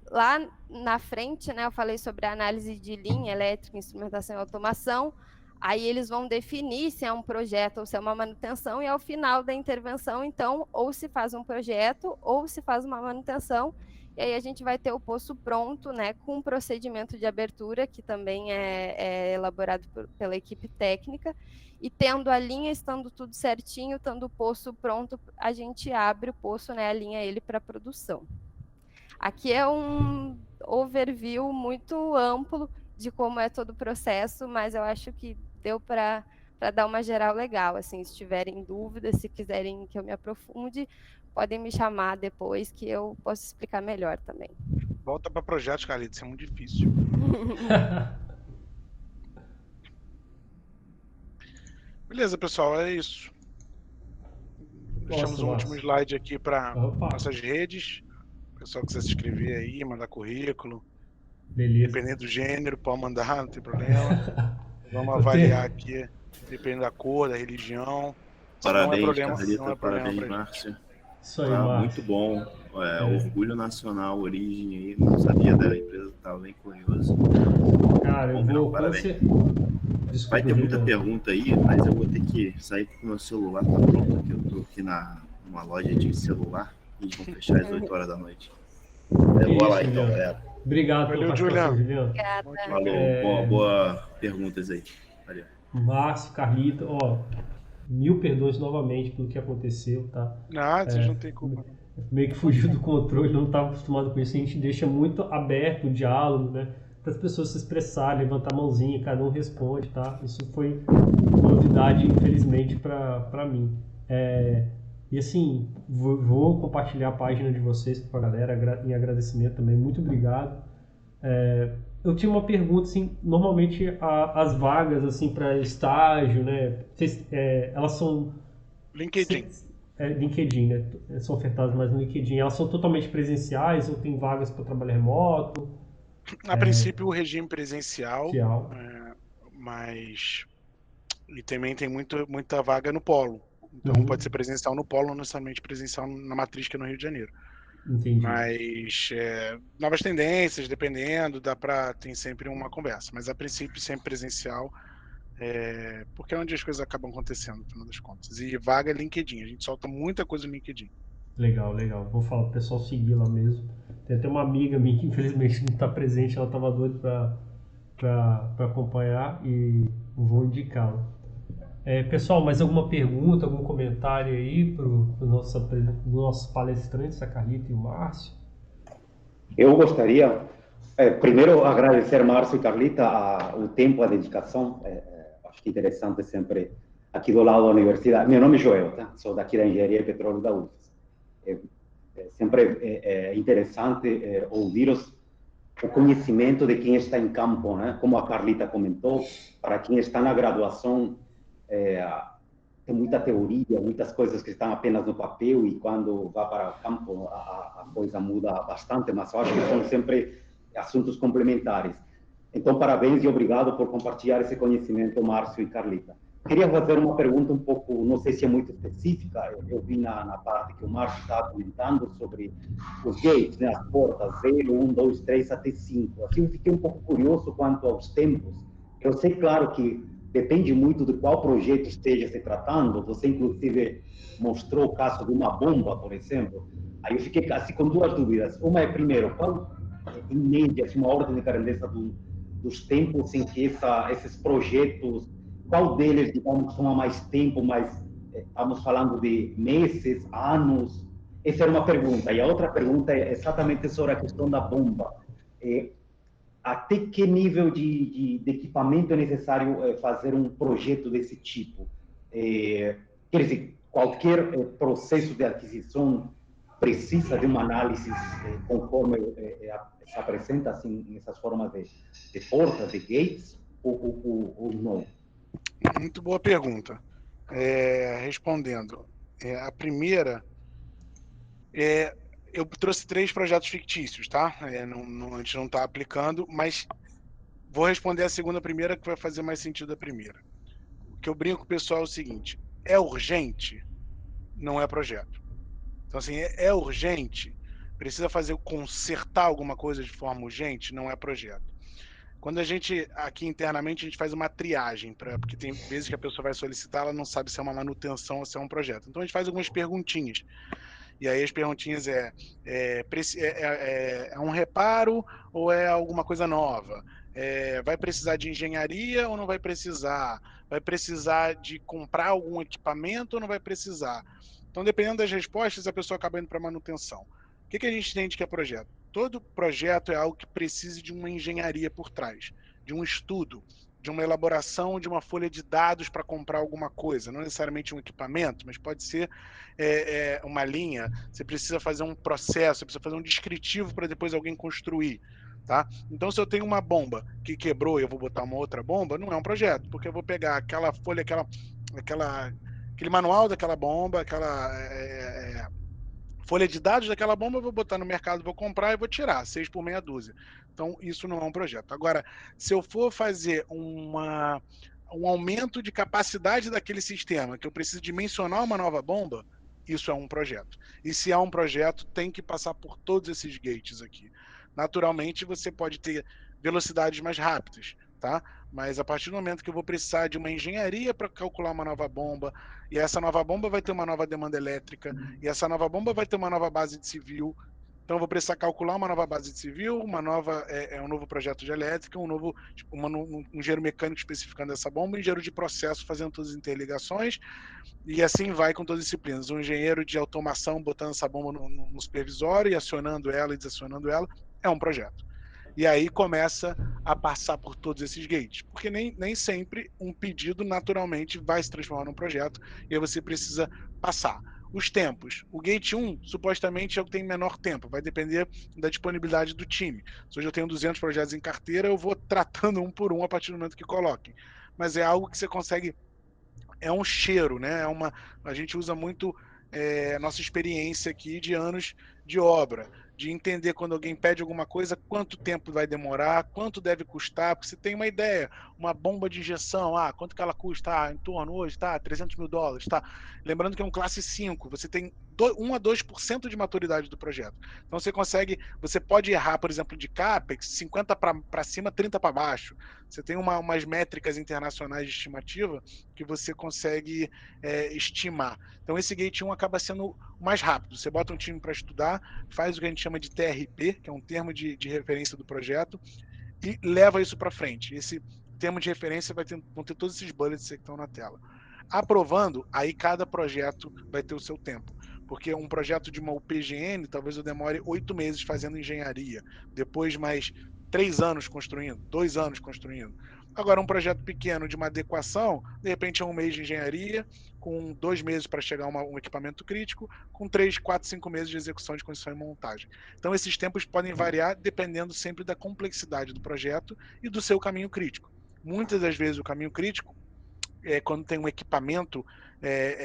Lá na frente, né, eu falei sobre a análise de linha elétrica, instrumentação e automação. Aí eles vão definir se é um projeto ou se é uma manutenção, e ao final da intervenção, então, ou se faz um projeto ou se faz uma manutenção, e aí a gente vai ter o poço pronto, né, com um procedimento de abertura, que também é elaborado pela equipe técnica, e tendo a linha, estando tudo certinho, estando o poço pronto, a gente abre o poço, né, alinha ele para produção. Aqui é um overview muito amplo de como é todo o processo, mas eu acho que deu para dar uma geral legal. Assim, se tiverem dúvidas, se quiserem que eu me aprofunde, podem me chamar depois que eu posso explicar melhor também. Volta para projetos, Carlito, isso é muito difícil. Beleza, pessoal, é isso. Deixamos o último slide aqui para nossas redes. Se o pessoal quiser se inscrever aí, mandar currículo. Beleza. Dependendo do gênero, pode mandar, não tem problema. Vamos avaliar aqui, dependendo da cor, da religião. Parabéns, não é problema, Carlita, não é problema, parabéns, Márcio. Isso aí, Márcio. Muito bom. Orgulho nacional, origem aí. Não sabia da empresa, estava bem curioso. Cara, eu vou... Parabéns. Vai ter muita pergunta aí, mas eu vou ter que sair porque o meu celular tá pronto aqui. Eu tô aqui numa loja de celular e vão fechar às 8 horas da noite. Eu vou lá então, galera. Obrigado pela participação, Juliano. Obrigada. Boa perguntas aí. Valeu. Márcio, Carlita, mil perdões novamente pelo que aconteceu, tá? Vocês não tem culpa. Meio que fugiu do controle, não estava acostumado com isso. A gente deixa muito aberto o diálogo, né? Para as pessoas se expressarem, levantar a mãozinha, cada um responde, tá? Isso foi novidade, infelizmente, para mim. E assim, vou compartilhar a página de vocês com a galera em agradecimento também. Muito obrigado. Eu tinha uma pergunta, assim, normalmente as vagas assim para estágio, né? Elas são... LinkedIn. LinkedIn, né? São ofertadas mais no LinkedIn. Elas são totalmente presenciais ou tem vagas para trabalho remoto? A princípio, o regime presencial, Oficial. mas... E também tem muita vaga no polo. Então pode ser presencial no polo, não necessariamente presencial na matriz, que é no Rio de Janeiro. Entendi. Mas novas tendências, dependendo, tem sempre uma conversa. Mas a princípio sempre presencial, porque é onde as coisas acabam acontecendo, no final das contas. E vaga é LinkedIn, a gente solta muita coisa no LinkedIn. Legal. Vou falar pro pessoal seguir lá mesmo. Tem até uma amiga minha que infelizmente não está presente, ela estava doida para acompanhar e vou indicá-la. Pessoal, mais alguma pergunta, algum comentário aí para os nossos palestrantes, a Carlita e o Márcio? Eu gostaria, primeiro, agradecer Márcio e Carlita o tempo, a dedicação. Acho que interessante sempre aqui do lado da universidade. Meu nome é Joel, tá? Sou daqui da Engenharia e Petróleo da UFES. Sempre é interessante ouvir o conhecimento de quem está em campo, né? Como a Carlita comentou, para quem está na graduação, tem muita teoria, muitas coisas que estão apenas no papel e quando vai para o campo a coisa muda bastante, mas eu acho que são sempre assuntos complementares. Então, parabéns e obrigado por compartilhar esse conhecimento, Márcio e Carlita. Queria fazer uma pergunta um pouco, não sei se é muito específica, eu vi na parte que o Márcio estava comentando sobre os gates, né, as portas, 0, 1, 2, 3 até 5. Assim, eu fiquei um pouco curioso quanto aos tempos. Eu sei, claro, que depende muito de qual projeto esteja se tratando. Você, inclusive, mostrou o caso de uma bomba, por exemplo. Aí eu fiquei assim, com duas dúvidas. Uma é, primeiro, qual, em média, assim, uma ordem de grandeza dos tempos em que esses projetos, qual deles, digamos, toma mais tempo, mas estamos falando de meses, anos? Essa era uma pergunta. E a outra pergunta é exatamente sobre a questão da bomba. Até que nível de equipamento é necessário fazer um projeto desse tipo? Quer dizer, qualquer processo de aquisição precisa de uma análise conforme se apresenta assim nessas formas de portas, de gates, ou não? Muito boa pergunta. Respondendo, a primeira, eu trouxe 3 projetos fictícios, tá? A gente não está aplicando, mas vou responder a segunda primeira, que vai fazer mais sentido a primeira. O que eu brinco com o pessoal é o seguinte: é urgente, não é projeto. Então, assim, é urgente, precisa consertar alguma coisa de forma urgente, não é projeto. Quando a gente, aqui internamente, a gente faz uma triagem, porque tem vezes que a pessoa vai solicitar, ela não sabe se é uma manutenção ou se é um projeto. Então, a gente faz algumas perguntinhas. E aí as perguntinhas é um reparo ou é alguma coisa nova? Vai precisar de engenharia ou não vai precisar? Vai precisar de comprar algum equipamento ou não vai precisar? Então, dependendo das respostas, a pessoa acaba indo para manutenção. O que a gente entende que é projeto? Todo projeto é algo que precise de uma engenharia por trás, de um estudo, de uma elaboração de uma folha de dados para comprar alguma coisa, não necessariamente um equipamento, mas pode ser uma linha, você precisa fazer um processo, você precisa fazer um descritivo para depois alguém construir. Tá? Então, se eu tenho uma bomba que quebrou e eu vou botar uma outra bomba, não é um projeto, porque eu vou pegar aquela folha, aquele manual daquela bomba, aquela folha de dados daquela bomba, eu vou botar no mercado, vou comprar e vou tirar, 6 por meia dúzia. Então, isso não é um projeto. Agora, se eu for fazer um aumento de capacidade daquele sistema, que eu preciso dimensionar uma nova bomba, isso é um projeto. E se é um projeto, tem que passar por todos esses gates aqui. Naturalmente, você pode ter velocidades mais rápidas, tá? Mas a partir do momento que eu vou precisar de uma engenharia para calcular uma nova bomba, e essa nova bomba vai ter uma nova demanda elétrica, e essa nova bomba vai ter uma nova base de civil, então eu vou precisar calcular uma nova base de civil, um novo projeto de elétrica, um engenheiro mecânico especificando essa bomba, um engenheiro de processo fazendo todas as interligações, e assim vai com todas as disciplinas. Um engenheiro de automação botando essa bomba no supervisório e acionando ela e desacionando ela, é um projeto. E aí começa a passar por todos esses gates, porque nem sempre um pedido naturalmente vai se transformar num projeto, e aí você precisa passar. Os tempos. O Gate 1, supostamente, é o que tem menor tempo. Vai depender da disponibilidade do time. Se hoje eu tenho 200 projetos em carteira, eu vou tratando um por um a partir do momento que coloquem. Mas é algo que você consegue... É um cheiro, né? A gente usa muito nossa experiência aqui de anos de obra, de entender quando alguém pede alguma coisa, quanto tempo vai demorar, quanto deve custar, porque você tem uma ideia, uma bomba de injeção, quanto que ela custa? Em torno hoje, tá? $300 mil, tá? Lembrando que é um classe 5, você tem 1 a 2% de maturidade do projeto. Então você pode errar, por exemplo, de CAPEX, 50 para cima, 30 para baixo. Você tem umas métricas internacionais de estimativa que você consegue estimar. Então esse Gate 1 acaba sendo mais rápido. Você bota um time para estudar, faz o que a gente chama de TRP, que é um termo de referência do projeto, e leva isso para frente. Esse termo de referência vão ter todos esses bullets que estão na tela. Aprovando, aí cada projeto vai ter o seu tempo. Porque um projeto de uma UPGN, talvez eu demore 8 meses fazendo engenharia, depois mais 3 anos construindo, 2 anos construindo. Agora, um projeto pequeno de uma adequação, de repente é 1 mês de engenharia, com 2 meses para chegar a um equipamento crítico, com 3, 4, 5 meses de execução de construção e montagem. Então, esses tempos podem variar dependendo sempre da complexidade do projeto e do seu caminho crítico. Muitas das vezes o caminho crítico, quando tem um equipamento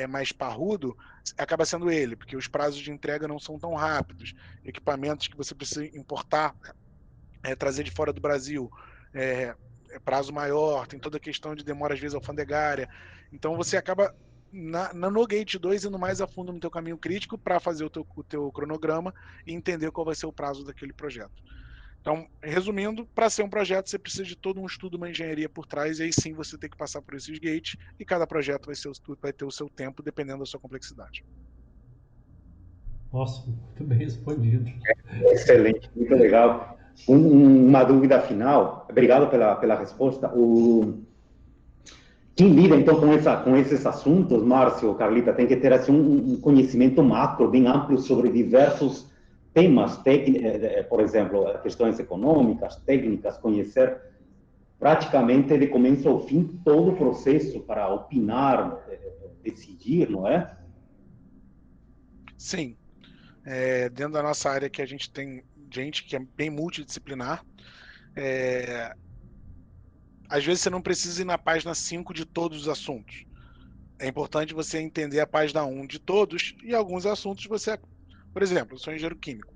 mais parrudo, acaba sendo ele, porque os prazos de entrega não são tão rápidos. Equipamentos que você precisa importar, trazer de fora do Brasil, prazo maior, tem toda a questão de demora, às vezes, alfandegária. Então, você acaba, no Gate 2, indo mais a fundo no teu caminho crítico para fazer o teu cronograma e entender qual vai ser o prazo daquele projeto. Então, resumindo, para ser um projeto, você precisa de todo um estudo, uma engenharia por trás, e aí sim você tem que passar por esses gates, e cada projeto vai ter o seu tempo, dependendo da sua complexidade. Nossa, muito bem respondido. Excelente, muito legal. Uma dúvida final, obrigado pela resposta. Quem lida, então, com esses assuntos, Márcio, Carlita, tem que ter assim, um conhecimento macro, bem amplo, sobre diversos temas, por exemplo, questões econômicas, técnicas, conhecer praticamente de começo ao fim todo o processo para opinar, decidir, não é? Sim. Dentro da nossa área que a gente tem gente que é bem multidisciplinar, às vezes você não precisa ir na página 5 de todos os assuntos. É importante você entender a página 1 de todos e alguns assuntos você... Por exemplo, eu sou engenheiro químico.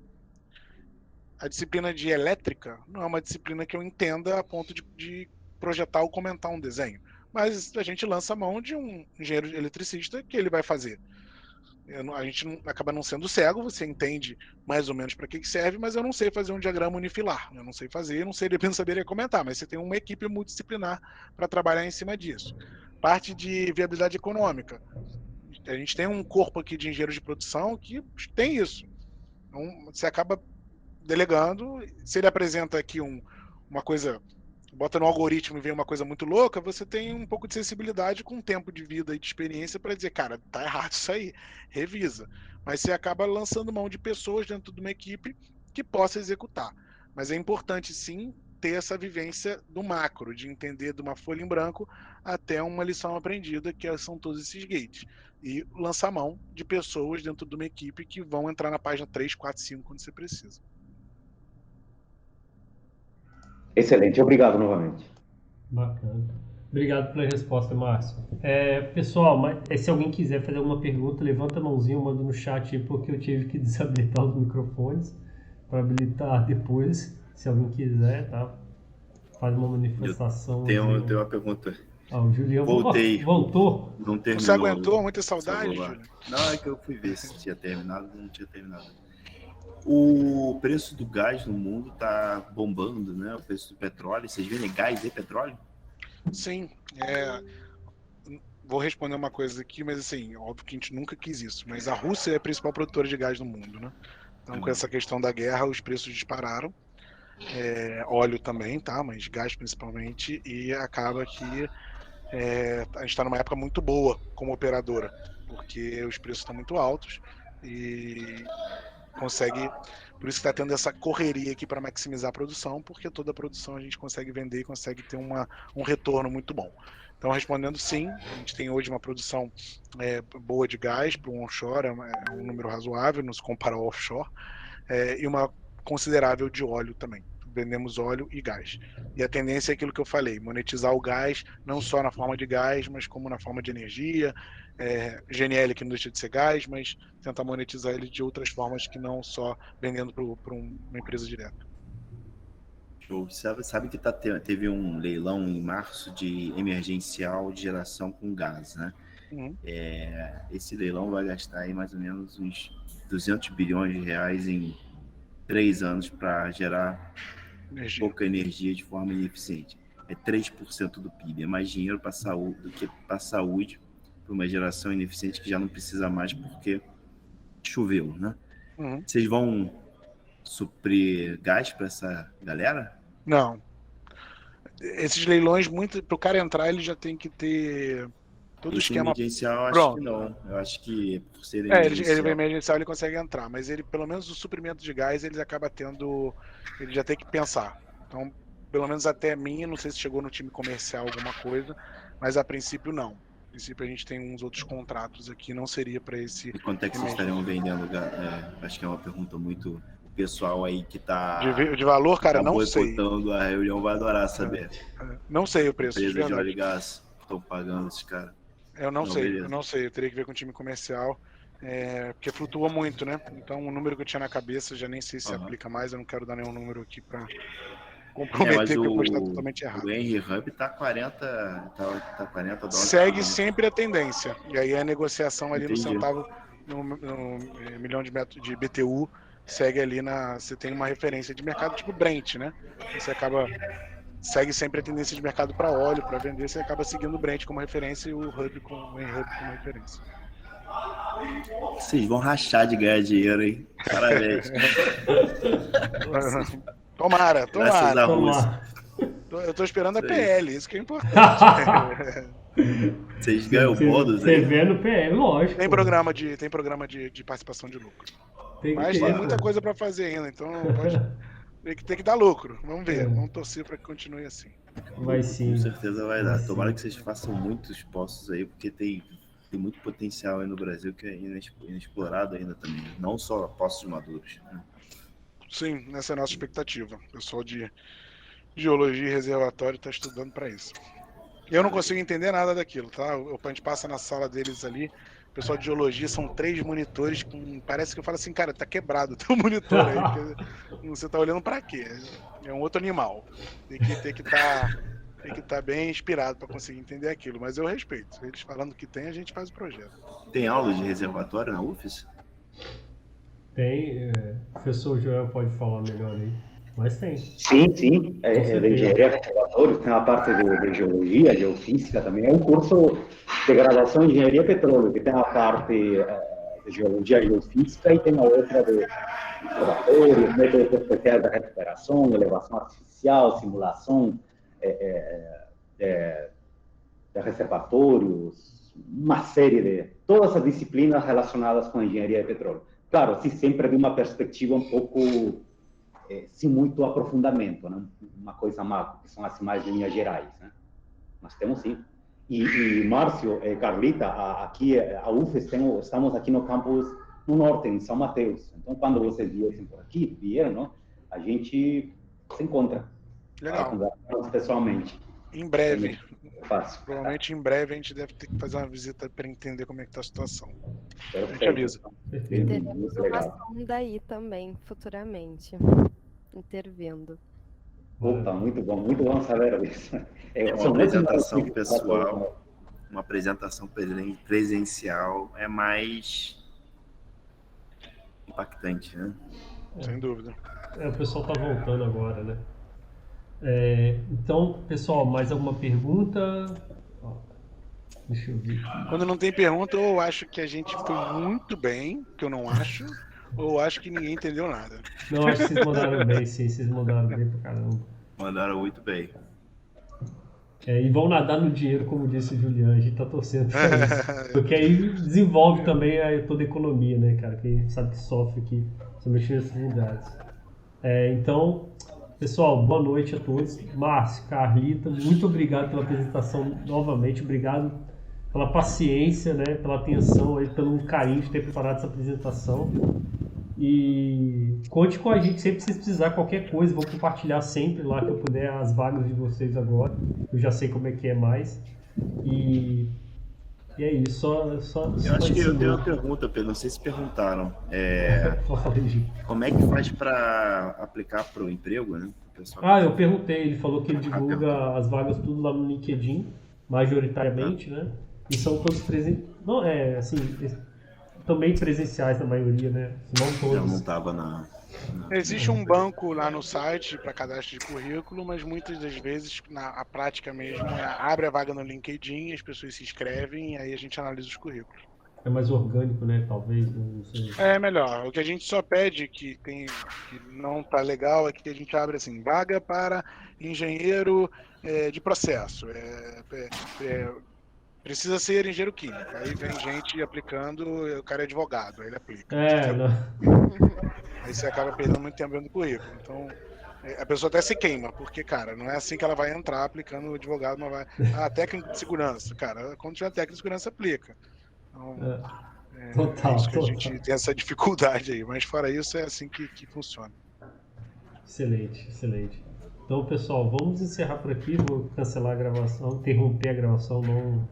A disciplina de elétrica não é uma disciplina que eu entenda a ponto de projetar ou comentar um desenho. Mas a gente lança a mão de um engenheiro eletricista que ele vai fazer. A gente acaba não sendo cego, você entende mais ou menos para que serve, mas eu não sei fazer um diagrama unifilar. Eu não sei fazer, não sei saberia comentar, mas você tem uma equipe multidisciplinar para trabalhar em cima disso. Parte de viabilidade econômica. A gente tem um corpo aqui de engenheiros de produção que tem isso. Então, você acaba delegando, se ele apresenta aqui uma coisa, bota no algoritmo e vem uma coisa muito louca, você tem um pouco de sensibilidade com tempo de vida e de experiência para dizer, cara, tá errado isso aí, revisa. Mas você acaba lançando mão de pessoas dentro de uma equipe que possa executar. Mas é importante, sim, ter essa vivência do macro, de entender de uma folha em branco até uma lição aprendida, que são todos esses gates. E lançar mão de pessoas dentro de uma equipe que vão entrar na página 3, 4, 5 quando você precisa. Excelente, obrigado novamente. Bacana. Obrigado pela resposta, Márcio. Pessoal, se alguém quiser fazer alguma pergunta, levanta a mãozinha, manda no chat aí, porque eu tive que desabilitar os microfones para habilitar depois, se alguém quiser, tá? Faz uma manifestação. Tem uma pergunta. O Julião Voltei. Voltou? Não terminou. Você aguentou? Muita saudade, Júlio? Não, é que eu fui ver se tinha terminado, não tinha terminado. O preço do gás no mundo tá bombando, né? O preço do petróleo. Vocês vendem gás e petróleo? Sim. Vou responder uma coisa aqui, mas assim, óbvio que a gente nunca quis isso. Mas a Rússia é a principal produtora de gás no mundo, né? Então, com essa questão da guerra, os preços dispararam. Óleo também, tá? Mas gás principalmente. E acaba que a gente está numa época muito boa como operadora, porque os preços estão muito altos e consegue, por isso que está tendo essa correria aqui para maximizar a produção, porque toda a produção a gente consegue vender e consegue ter um retorno muito bom. Então, respondendo sim, a gente tem hoje uma produção boa de gás para um onshore, é um número razoável, não se compara ao offshore, e uma considerável de óleo também. Vendemos óleo e gás. E a tendência é aquilo que eu falei, monetizar o gás, não só na forma de gás, mas como na forma de energia, GNL que não deixa de ser gás, mas tentar monetizar ele de outras formas que não só vendendo para uma empresa direta. Sabe que teve um leilão em março de emergencial de geração com gás, né? Uhum. Esse leilão vai gastar aí mais ou menos uns 200 bilhões de reais em 3 anos para gerar pouca energia de forma ineficiente. É 3% do PIB, é mais dinheiro para saúde do que para saúde, para uma geração ineficiente que já não precisa mais porque choveu, né? Uhum. Vocês vão suprir gás para essa galera? Não. Esses leilões, para o cara entrar, ele já tem que ter todo o esquema. Emergencial, acho que não. Eu acho que por ser emergencial... ele emergencial, ele consegue entrar, mas ele, pelo menos o suprimento de gás, ele acaba tendo, ele já tem que pensar. Então, pelo menos até mim, não sei se chegou no time comercial alguma coisa, mas a princípio não. A princípio a gente tem uns outros contratos aqui, não seria para esse... E quanto é que vocês estariam vendendo gás? Acho que é uma pergunta muito... pessoal aí que tá... De valor, cara, não sei. A reunião vai adorar saber. Não sei o preço. Empresas de óleo e gás estão pagando esses caras. Eu não sei, eu teria que ver com o time comercial, porque flutua muito, né? Então o número que eu tinha na cabeça, já nem sei se aplica mais, eu não quero dar nenhum número aqui para comprometer que eu vou estar totalmente errado. O Henry Hub tá 40 dólares. Segue sempre a tendência, e aí a negociação ali no centavo, no milhão de metros de BTU, segue ali você tem uma referência de mercado tipo Brent, né? Você segue sempre a tendência de mercado para óleo, para vender, você acaba seguindo o Brent como referência e o Hub como referência. Vocês vão rachar de ganhar dinheiro, hein? Parabéns. Tomara. Graças à Rússia. Eu tô esperando a PL, isso que é importante. Vocês ganham bônus aí? Você vê no PL, lógico. Tem programa de participação de lucro. Mas tem muita coisa para fazer ainda, então tem que dar lucro. Vamos ver, vamos torcer para que continue assim. Vai sim. Com certeza vai dar. Tomara que vocês façam muitos postos aí, porque tem tem muito potencial aí no Brasil que é inexplorado ainda também, não só Poços Maduros, né? Sim, essa é a nossa expectativa. O pessoal de geologia e reservatório está estudando para isso. Eu não consigo entender nada daquilo, tá? A gente passa na sala deles ali, o pessoal de geologia são 3 monitores, parece que eu falo assim, cara, tá quebrado o teu monitor aí, porque você tá olhando para quê? É um outro animal. Tem que estar bem inspirado para conseguir entender aquilo, mas eu respeito. Eles falando que tem, a gente faz o projeto. Tem aula de reservatório na UFES? Tem, o professor Joel pode falar melhor aí, mas tem. Sim, sim. De engenharia de reservatórios, tem a parte de geologia, geofísica também. É um curso de graduação em engenharia petróleo, que tem a parte de geologia e geofísica e tem a outra de reservatórios, métodos especiais da recuperação, elevação artificial, simulação de reservatórios, uma série de... Todas as disciplinas relacionadas com a engenharia de petróleo. Claro, assim, sempre de uma perspectiva um pouco... sem muito aprofundamento, né? Uma coisa macro, que são as mais linhas gerais, né? Nós temos sim. E Márcio, Carlita, aqui a UFES, estamos aqui no campus no norte, em São Mateus. Então, quando vocês vieram, não? A gente se encontra. Legal. Conversamos pessoalmente. Em breve. Fácil. Provavelmente em breve a gente deve ter que fazer uma visita para entender como é que está a situação. Perfeito. A gente avisa. Teremos uma sonda aí também, futuramente, intervindo. Opa, muito bom saber disso. Uma apresentação pessoal, uma apresentação presencial é mais impactante, né? Sem dúvida. O pessoal tá voltando agora, né? Então, pessoal, mais alguma pergunta? Deixa eu ver. Quando não tem pergunta, ou eu acho que a gente foi muito bem, que eu não acho, ou eu acho que ninguém entendeu nada. Não, acho que vocês mandaram bem, sim, vocês mandaram bem pra caramba. Mandaram muito bem. E vão nadar no dinheiro, como disse o Juliano, a gente tá torcendo pra isso. Porque aí desenvolve também toda a economia, né, cara? Que a gente sabe que sofre aqui, somente nesses lugares. Então, pessoal, boa noite a todos. Márcio, Carlita, muito obrigado pela apresentação novamente, obrigado pela paciência, né, pela atenção, aí, pelo carinho de ter preparado essa apresentação. E conte com a gente sempre que vocês precisarem qualquer coisa, vou compartilhar sempre lá que eu puder as vagas de vocês agora, eu já sei como é que é mais. E é isso, só eu acho que eu tenho uma pergunta, Pedro, não sei se perguntaram. Como é que faz para aplicar para o emprego, né? Eu perguntei, ele falou que ele divulga as vagas tudo lá no LinkedIn, majoritariamente, né? E são todos presenciais. Não, assim, também presenciais na maioria, né? Não todos. Eu não estava na... Existe um banco lá no site para cadastro de currículo, mas muitas das vezes, a prática mesmo, abre a vaga no LinkedIn, as pessoas se inscrevem e aí a gente analisa os currículos. É mais orgânico, né? Talvez, não sei. É melhor. O que a gente só pede que não tá legal é que a gente abre assim, vaga para engenheiro de processo. Precisa ser engenheiro químico. Aí vem gente aplicando, o cara é advogado, aí ele aplica. Aí você acaba perdendo muito tempo no currículo. Então, a pessoa até se queima, porque, cara, não é assim que ela vai entrar aplicando o advogado, não vai... técnico de segurança. Cara, quando tiver técnico de segurança, aplica. Então, total, isso que a gente tem essa dificuldade aí. Mas fora isso, é assim que funciona. Excelente, excelente. Então, pessoal, vamos encerrar por aqui. Vou cancelar a gravação, interromper a gravação, não